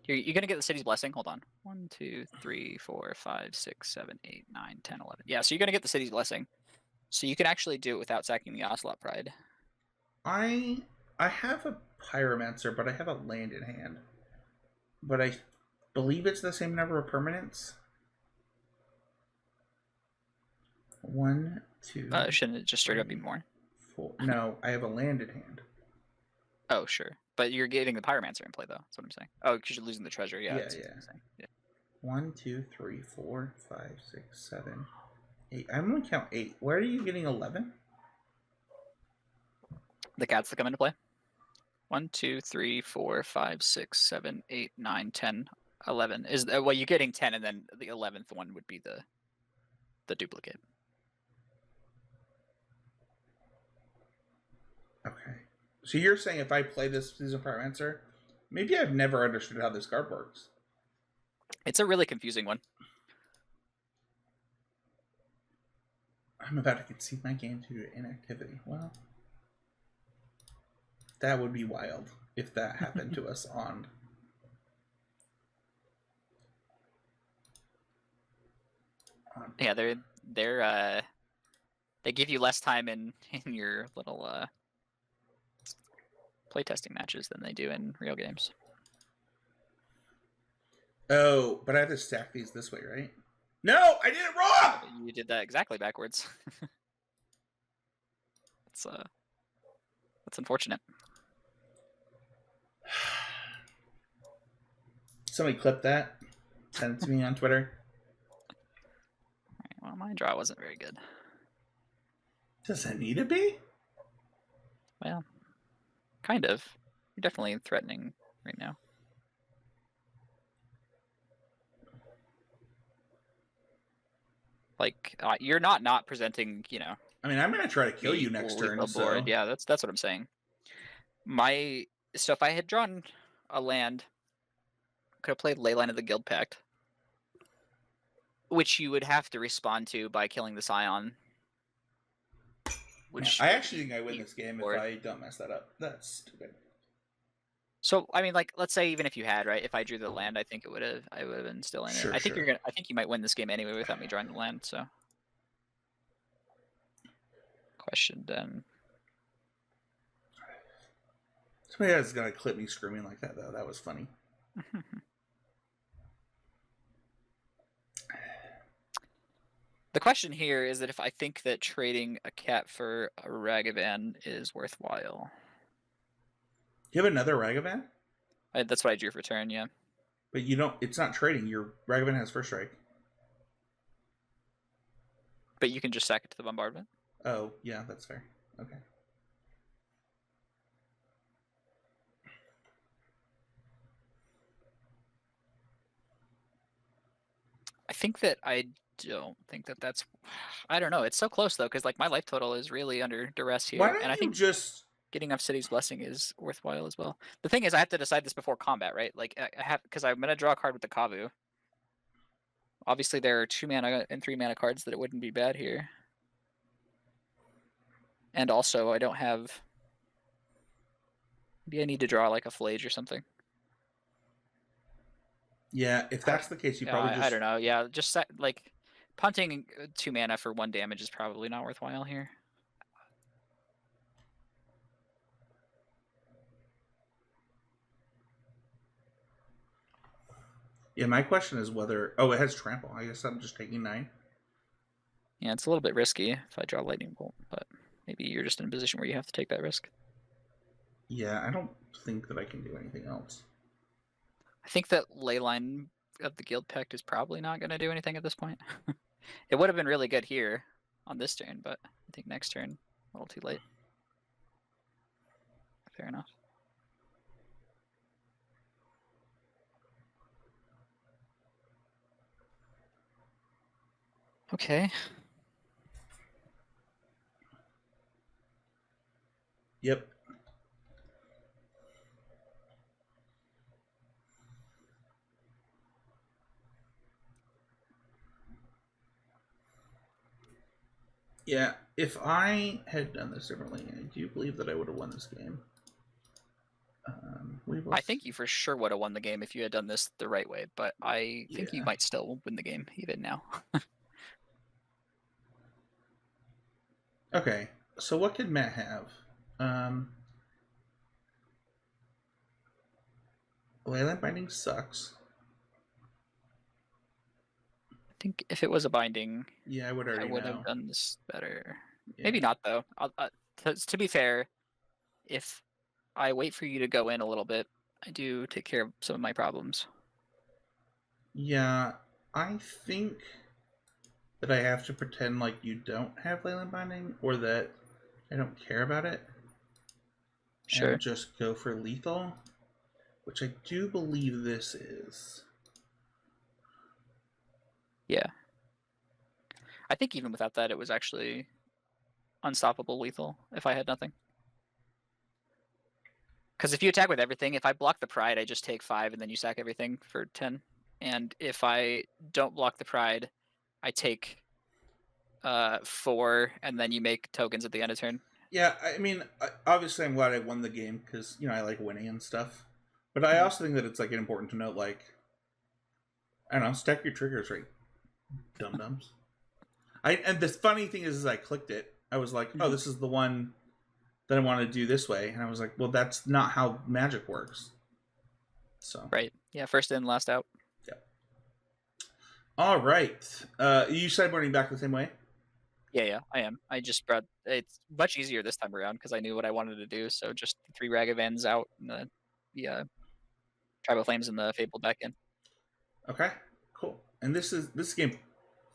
You're gonna get the City's Blessing. Hold on. 1, 2, 3, 4, 5, 6, 7, 8, 9, 10, 11. Yeah, so you're gonna get the City's Blessing. So you can actually do it without sacking the Ocelot Pride. I have a Pyromancer, but I have a land in hand. But I believe it's the same number of permanents. 1, 2. Shouldn't it just straight up be 3, more? 4. No, I have a land in hand. Oh, sure. But you're getting the Pyromancer in play, though. That's what I'm saying. Oh, because you're losing the treasure. Yeah. Yeah. 1, 2, 3, 4, 5, 6, 7, 8. I'm gonna count 8. Where are you getting 11? The cats that come into play. 1, 2, 3, 4, 5, 6, 7, 8, 9, 10, 11. Is well, you're getting 10, and then the 11th one would be the duplicate. Okay. So you're saying if I play this Season Pyromancer, maybe I've never understood how this card works. It's a really confusing one. I'm about to concede my game due to inactivity. Well, that would be wild if that happened to us on. Yeah, they give you less time in your little playtesting matches than they do in real games. Oh, but I have to stack these this way, right? No, I did it wrong! You did that exactly backwards. That's unfortunate. Somebody clip that. Send it to me on Twitter. Well, my draw wasn't very good. Does it need to be? Well, kind of. You're definitely threatening right now. Like, you're not presenting, I mean, I'm going to try to kill you next turn. So. Yeah, that's what I'm saying. So if I had drawn a land, could have played Leyline of the Guild Pact, which you would have to respond to by killing the Scion. Which I actually think I win this game if I don't mess that up. That's stupid. So I mean, like, let's say even if you had, right, if I drew the land, I think I would have been still in it. I think I think you might win this game anyway without me drawing the land. So, question then. Somebody else is gonna clip me screaming like that though. That was funny. The question here is that if I think that trading a cat for a Ragavan is worthwhile. You have another Ragavan? That's what I drew for turn, yeah. But you don't. It's not trading. Your Ragavan has first strike. But you can just sack it to the bombardment. Oh, yeah, that's fair. Okay. I think that I don't think that that's. I don't know. It's so close though, because like my life total is really under duress here, Why don't and I you think just getting off City's Blessing is worthwhile as well. The thing is, I have to decide this before combat, right? Like I have, because I'm gonna draw a card with the Kavu. Obviously, there are 2 mana and 3 mana cards that it wouldn't be bad here, and also I don't have. Maybe I need to draw like a Flage or something. Yeah, if that's the case, you probably just. I don't know. Yeah, just like punting 2 mana for 1 damage is probably not worthwhile here. Yeah, my question is whether. Oh, it has trample. I guess I'm just taking 9. Yeah, it's a little bit risky if I draw Lightning Bolt, but maybe you're just in a position where you have to take that risk. Yeah, I don't think that I can do anything else. I think that Leyline of the Guild Pact is probably not going to do anything at this point. It would have been really good here on this turn, but I think next turn, a little too late. Fair enough. Okay. Yep. Yeah, if I had done this differently, I do believe that I would have won this game. I think you for sure would have won the game if you had done this the right way, but I think you Yeah. might still win the game even now. Okay, so what could Matt have? Leyland Binding sucks. I think if it was a binding, Yeah, I would I already would know. have done this better. Yeah. Maybe not though. To be fair, if I wait for you to go in a little bit, I do take care of some of my problems. Yeah, I think that I have to pretend like you don't have Leyland Binding, or that I don't care about it. Sure. And just go for lethal, which I do believe this is. Yeah. I think even without that, it was actually unstoppable lethal if I had nothing. Because if you attack with everything, if I block the pride, I just take 5 and then you sack everything for 10. And if I don't block the pride, I take 4 and then you make tokens at the end of turn. Yeah, I mean, obviously I'm glad I won the game because, I like winning and stuff. But I also think that it's like important to note, like, I don't know, stack your triggers right, dum-dums. And the funny thing is I clicked it. I was like, oh, this is the one that I want to do this way. And I was like, well, that's not how magic works. So. Right. Yeah, first in, last out. Yeah. All right. You sideboarding back the same way? Yeah, I am. I just brought it's much easier this time around because I knew what I wanted to do. So just 3 Ragavans out and the Tribal Flames and the Fable back in. Okay, cool. And this is game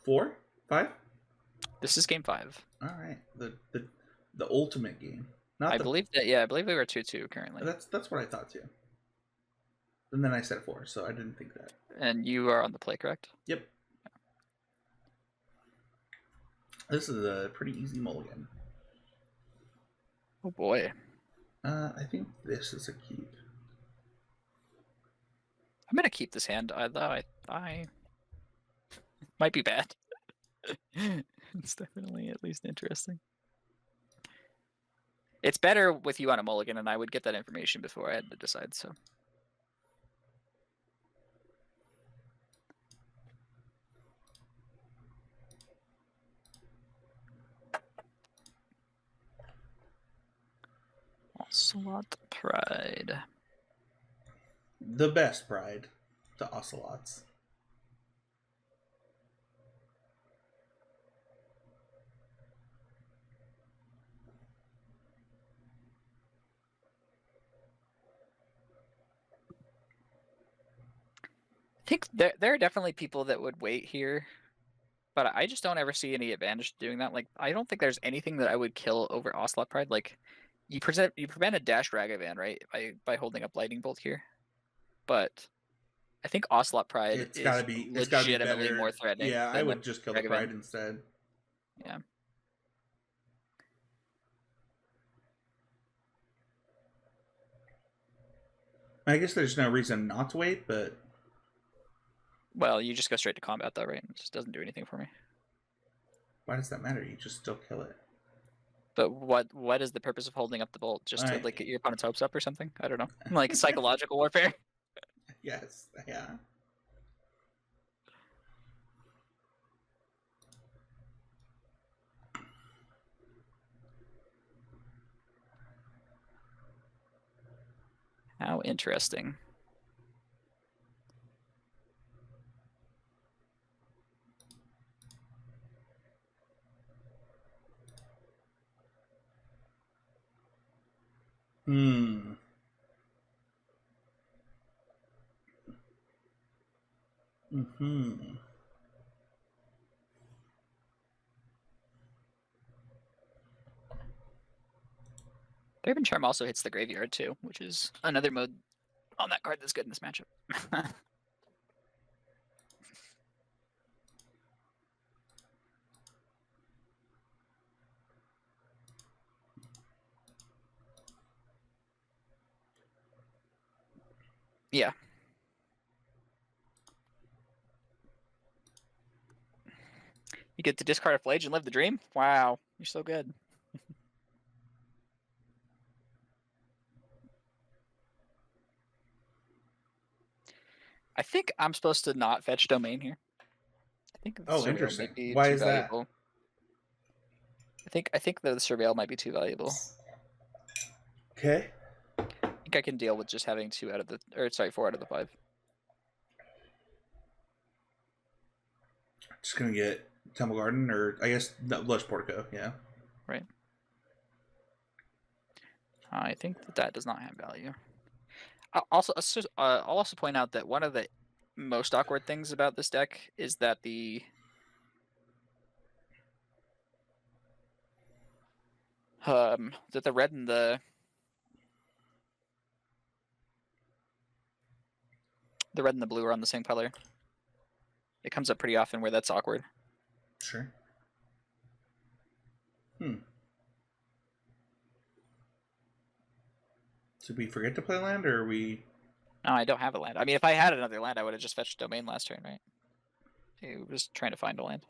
4, 5. This is game 5. All right, the ultimate game. I believe we were 2-2 currently. That's what I thought too. And then I said 4, so I didn't think that. And you are on the play, correct? Yep. This is a pretty easy mulligan. Oh boy. I think this is a keep. I'm gonna keep this hand. I might be bad. It's definitely at least interesting. It's better with you on a mulligan, and I would get that information before I had to decide. So. Ocelot Pride. The best pride to Ocelots. I think there are definitely people that would wait here, but I just don't ever see any advantage to doing that. Like, I don't think there's anything that I would kill over Ocelot Pride. Like, you prevent a dash Ragavan, right, by holding up Lightning Bolt here. But I think Ocelot Pride It's is gotta be legitimately better. more threatening. Yeah, I would just kill the Ragavan. pride instead. Yeah. I guess there's no reason not to wait, but Well, you just go straight to combat though, right? It just doesn't do anything for me. why does that matter? You just still kill it. But what is the purpose of holding up the bolt? Just to like get your opponent's hopes up or something? I don't know. Like psychological warfare. Yes. Yeah. How interesting. Hmm. Hmm. Draven Charm also hits the graveyard too, which is another mode on that card that's good in this matchup. Yeah. You get to discard a Flage and live the dream? Wow, you're so good. I think I'm supposed to not fetch domain here. I think the Oh, surveil interesting. might be Why too is that? valuable. I think the surveil might be too valuable. Okay. I think I can deal with just having 4 out of the 5. Just gonna get Temple Garden, or I guess Lush Portico. Yeah. Right. I think that does not have value. I'll also point out that one of the most awkward things about this deck is that the red and the blue are on the same color. It comes up pretty often where that's awkward. Sure. Hmm. Did we forget to play land, or are we? No, I don't have a land. I mean, if I had another land, I would have just fetched domain last turn, right? He was trying to find a land.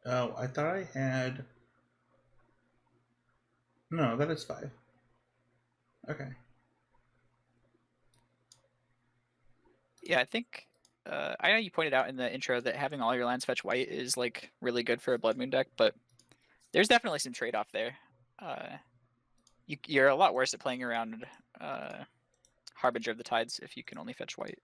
Oh, I thought I had. No, that is 5. Okay. Yeah, I think I know you pointed out in the intro that having all your lands fetch white is like really good for a Blood Moon deck, but there's definitely some trade-off there. You're a lot worse at playing around Harbinger of the Tides if you can only fetch white.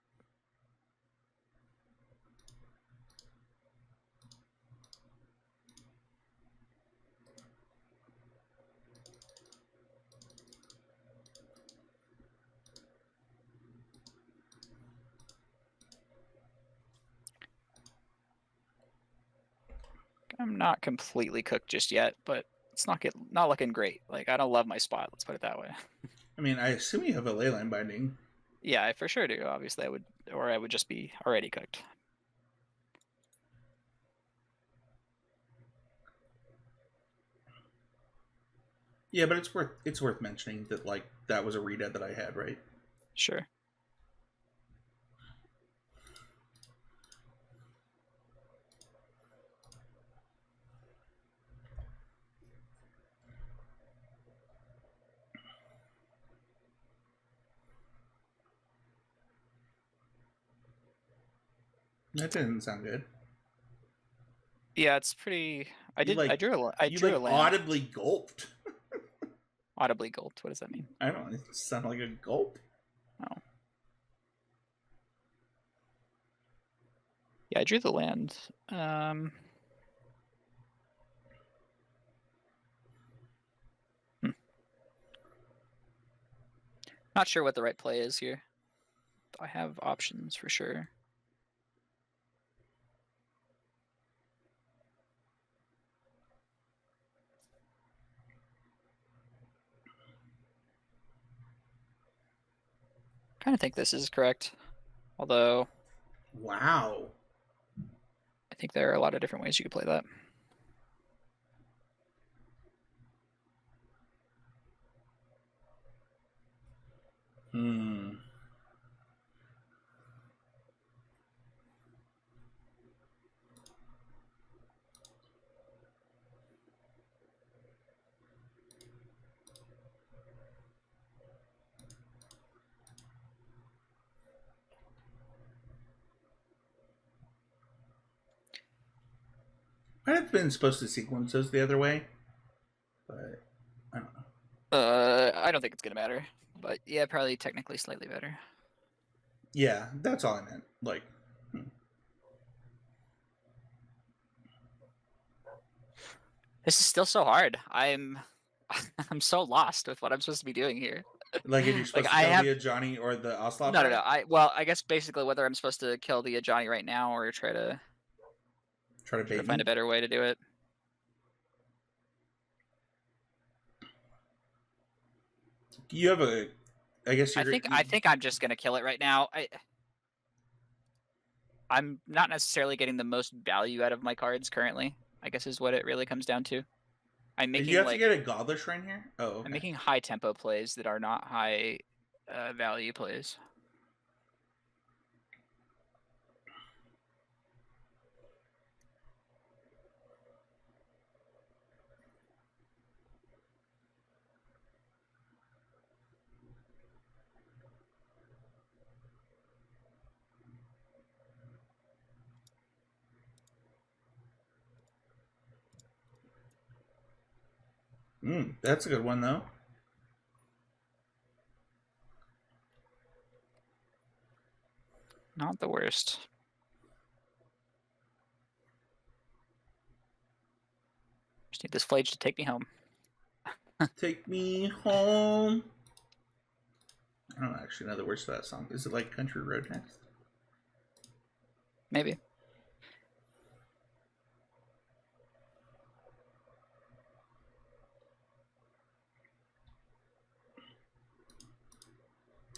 I'm not completely cooked just yet, but it's not looking great. Like, I don't love my spot. Let's put it that way. I mean, I assume you have a leyline binding. Yeah, I for sure do. Obviously, I would just be already cooked. Yeah, but it's worth mentioning that like that was a readout that I had, right? Sure. That didn't sound good. Yeah, it's pretty. I You I drew a land. audibly gulped. Audibly gulped. What does that mean? I don't know. It sounded like a gulp. Oh. Yeah, I drew the land. Not sure what the right play is here. I have options for sure. Kind of think this is correct, although Wow. I think there are a lot of different ways you could play that. Hmm. Might have been supposed to sequence those the other way, but I don't know. I don't think it's gonna matter, but yeah, probably technically slightly better. Yeah, that's all I meant. Like, This is still so hard. I'm so lost with what I'm supposed to be doing here. like if you're Like supposed to I kill have the Ajani or the Oslop, no. right? I guess basically whether I'm supposed to kill the Ajani right now or try to Try to bait find me. a better way to do it. You have a. I guess I you're. think I'm just gonna kill it right now. I'm not necessarily getting the most value out of my cards currently, I guess is what it really comes down to. I'm You making have to like get a Godler Shrine here. Oh, okay. I'm making high tempo plays that are not high value plays. That's a good one though. Not the worst. Just need this flage to take me home. Take me home. I don't actually know the words to that song. Is it like Country Road next? Maybe.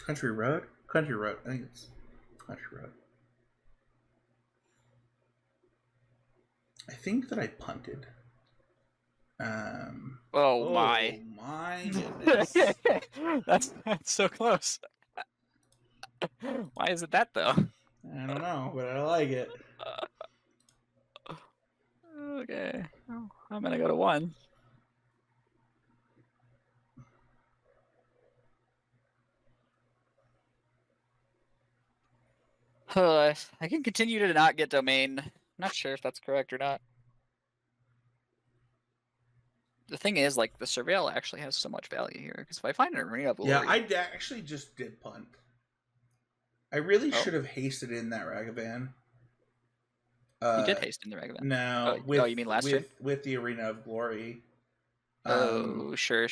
Country Road? Country Road. I think it's Country Road. I think that I punted. Oh my. My goodness. that's so close. Why is it that though? I don't know, but I like it. Okay. Oh, I'm gonna go to 1. I can continue to not get domain. Not sure if that's correct or not. The thing is, like, the surveil actually has so much value here, because if I find an arena of Yeah, glory... I actually just did punt. I really Oh. should have hasted in that Ragavan. You did haste in the Ragavan. No, you mean last turn? with the Arena of Glory. Oh, sure.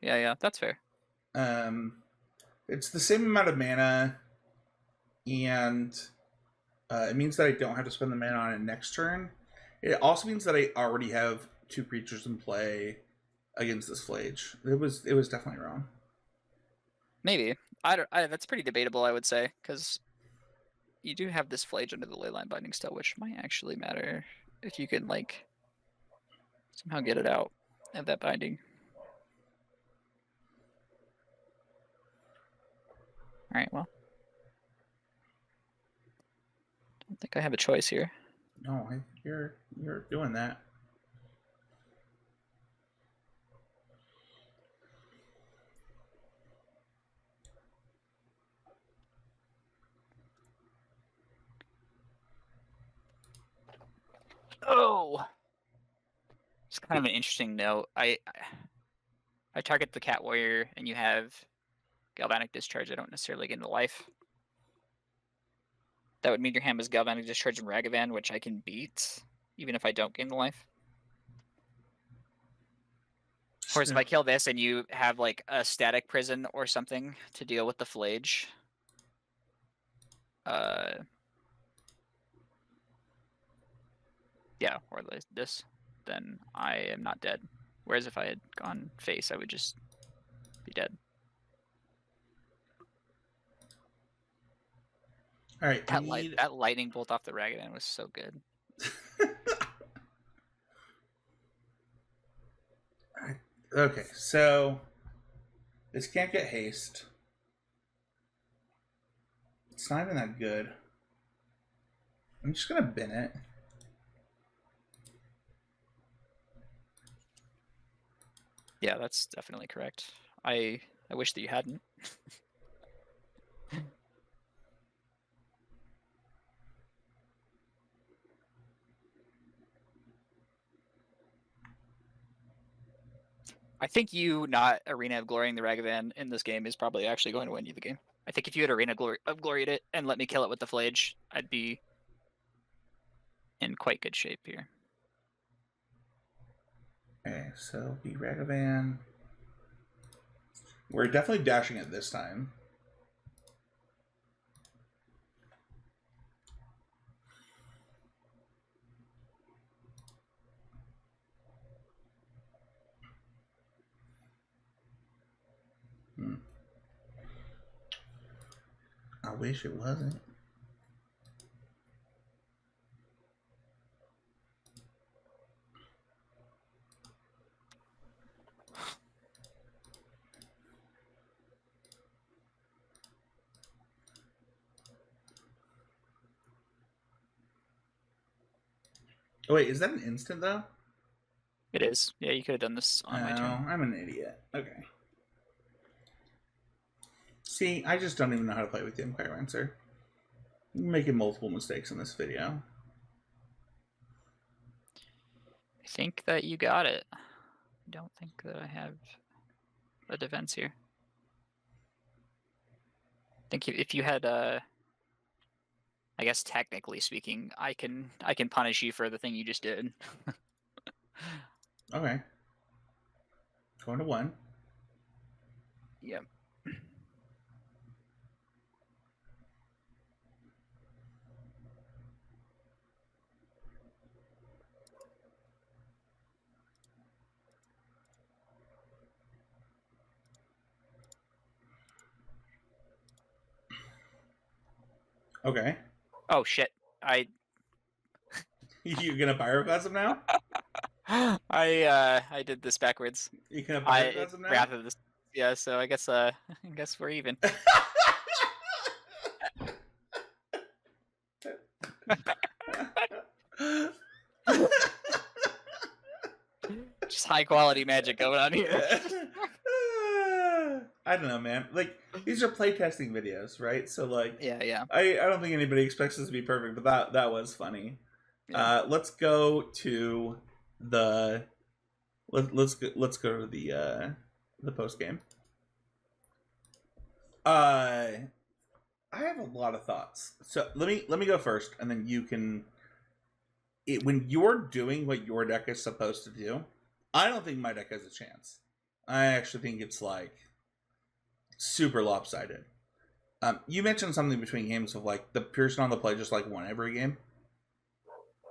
Yeah, that's fair. It's the same amount of mana, and it means that I don't have to spend the mana on it next turn. It also means that I already have 2 creatures in play against this Flage. It was definitely wrong. Maybe. That's pretty debatable, I would say, because you do have this Flage under the Leyline Binding still, which might actually matter if you can, like, somehow get it out of that binding. Alright, well. I don't think I have a choice here. No, you're doing that. Oh! It's kind of an interesting note. I target the Cat Warrior and you have Galvanic Discharge. I don't necessarily get into life. That would mean your hand is Galvanic Discharge and Ragavan, which I can beat, even if I don't gain the life. Of course, if I kill this and you have like a Static Prison or something to deal with the Flage, yeah, or this, then I am not dead. Whereas if I had gone face, I would just be dead. All right, That lightning bolt off the Ragavan was so good. Okay, so this can't get haste. It's not even that good. I'm just gonna bin it. Yeah, that's definitely correct. I wish that you hadn't. I think you not Arena of Glorying the Ragavan in this game is probably actually going to win you the game. I think if you had Arena of Gloried it and let me kill it with the Flage, I'd be in quite good shape here. Okay, so be Ragavan. We're definitely dashing it this time. I wish it wasn't. Oh, wait, is that an instant, though? It is. Yeah, you could have done this on my turn. I'm an idiot. Okay. See, I just don't even know how to play with the Empyromancer. I'm making multiple mistakes in this video. I think that you got it. I don't think that I have a defense here. I think if you had I guess technically speaking, I can punish you for the thing you just did. Okay. Going to 1. Yep. Okay. Oh shit. You gonna Pyroclasm now? I did this backwards. You gonna Pyroclasm now? Rather this, yeah. So I guess we're even. Just high quality magic going on here. I don't know, man. Like, these are playtesting videos, right? So, like, yeah. I don't think anybody expects this to be perfect, but that was funny. Yeah. Let's go to the let's go to the post game. I have a lot of thoughts. So let me go first, and then you can. When you're doing what your deck is supposed to do, I don't think my deck has a chance. I actually think it's like super lopsided. You mentioned something between games of like the person on the play just like won every game,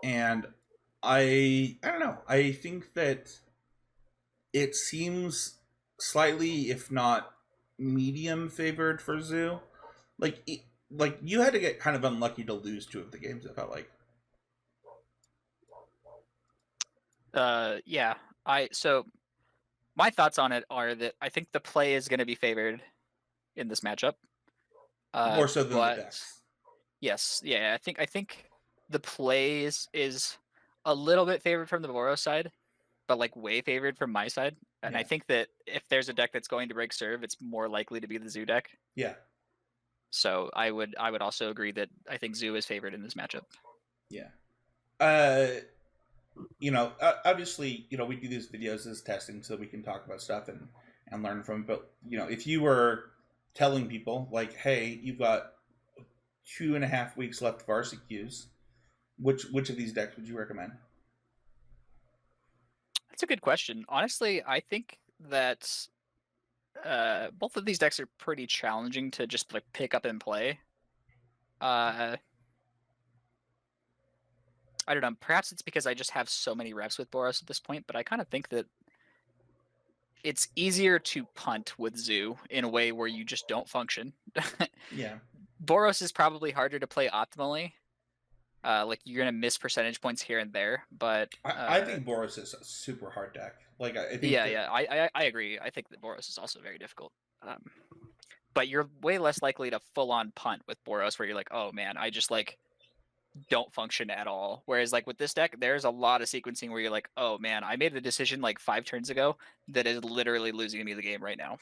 and I don't know. I think that it seems slightly, if not medium, favored for Zoo. Like you had to get kind of unlucky to lose 2 of the games. It felt like. Yeah. So my thoughts on it are that I think the play is going to be favored in this matchup. More so than the decks. Yes. Yeah. I think the play is a little bit favored from the Boros side, but like way favored from my side. And Yeah. I think that if there's a deck that's going to break serve, it's more likely to be the Zoo deck. Yeah. So I would also agree that I think Zoo is favored in this matchup. Yeah. Obviously, we do these videos as testing so we can talk about stuff and learn from it. But, if you were telling people, like, hey, you've got 2.5 weeks left of RCQs, which of these decks would you recommend? That's a good question. Honestly, I think that both of these decks are pretty challenging to just like pick up and play. I don't know. Perhaps it's because I just have so many reps with Boros at this point, but I kind of think that it's easier to punt with Zoo in a way where you just don't function. Yeah. Boros is probably harder to play optimally. Like you're gonna miss percentage points here and there, but I think Boros is a super hard deck. Like I think. Yeah. I agree. I think that Boros is also very difficult. But you're way less likely to full on punt with Boros, where you're like, oh man, I just like don't function at all. Whereas like with this deck, there's a lot of sequencing where you're like, oh man, I made a decision like 5 turns ago that is literally losing me the game right now.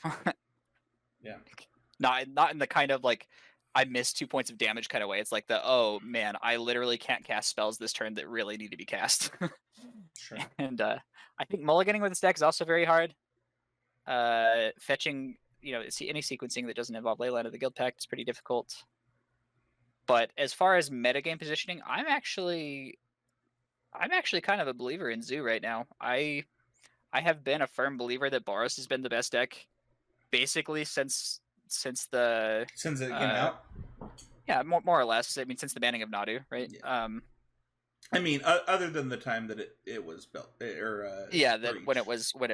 Yeah. Not in the kind of like I missed 2 points of damage kind of way. It's like oh man, I literally can't cast spells this turn that really need to be cast. Sure. And I think mulliganing with this deck is also very hard. Fetching any sequencing that doesn't involve Leyline of the Guild Pact is pretty difficult. But as far as metagame positioning, I'm actually kind of a believer in Zoo right now. I have been a firm believer that Boros has been the best deck basically since the Since it came out. Yeah, more or less. I mean, since the banning of Nadu, right? Yeah. I mean, other than the time that it was built, when it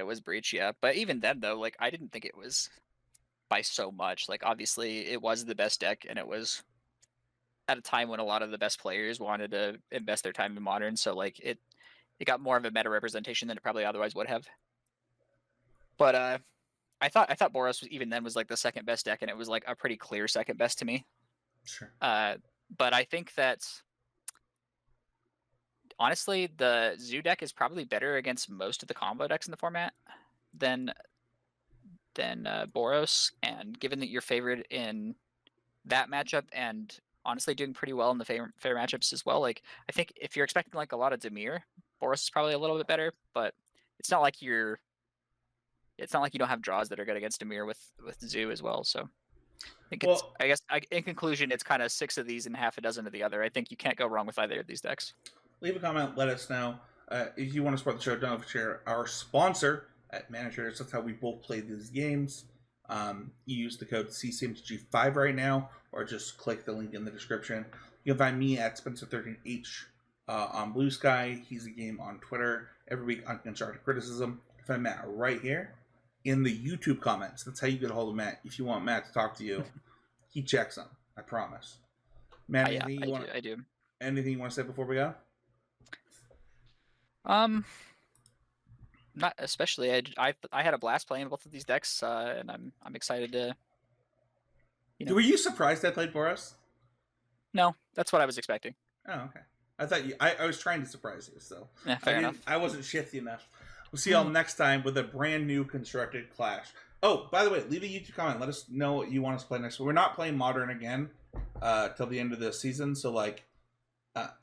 was breached, yeah. But even then, though, like I didn't think it was by so much. Like obviously, it was the best deck, and it was at a time when a lot of the best players wanted to invest their time in Modern. So like it got more of a meta representation than it probably otherwise would have. But I thought Boros was like the second best deck, and it was like a pretty clear second best to me. Sure. But I think that honestly, the Zoo deck is probably better against most of the combo decks in the format than Boros. And given that you're favored in that matchup, and honestly doing pretty well in the fair matchups as well, like I think if you're expecting like a lot of Dimir, Boros is probably a little bit better. But it's not like you don't have draws that are good against Dimir with Zoo as well. So I think in conclusion, it's kind of 6 of these and half a dozen of the other. I think you can't go wrong with either of these decks. Leave a comment. Let us know. If you want to support the show, don't share our sponsor at Managers. That's how we both play these games. You use the code CCMTG5 right now, or just click the link in the description. You can find me at Spencer13H on Blue Sky. He's a game on Twitter. Every week on Constructive Criticism. You can find Matt right here in the YouTube comments. That's how you get a hold of Matt. If you want Matt to talk to you, he checks them. I promise. Matt, I do. Anything you want to say before we go? Not especially. I had a blast playing both of these decks, and I'm excited to. Were you surprised I played Boros? No, that's what I was expecting. Oh, okay. I thought I was trying to surprise you, so yeah, fair enough. I wasn't shifty enough. We'll see y'all next time with a brand new constructed clash. Oh, by the way, leave a YouTube comment. Let us know what you want us to play next. We're not playing Modern again till the end of the season, so like,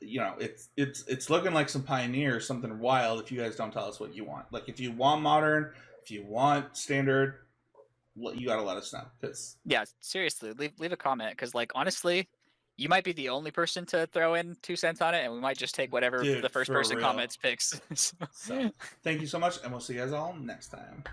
it's looking like some Pioneer, something wild. If you guys don't tell us what you want, like if you want Modern, if you want Standard, you gotta let us know. Yeah, seriously, leave a comment because like honestly, you might be the only person to throw in 2 cents on it, and we might just take whatever the first person comments picks. So, thank you so much, and we'll see you guys all next time.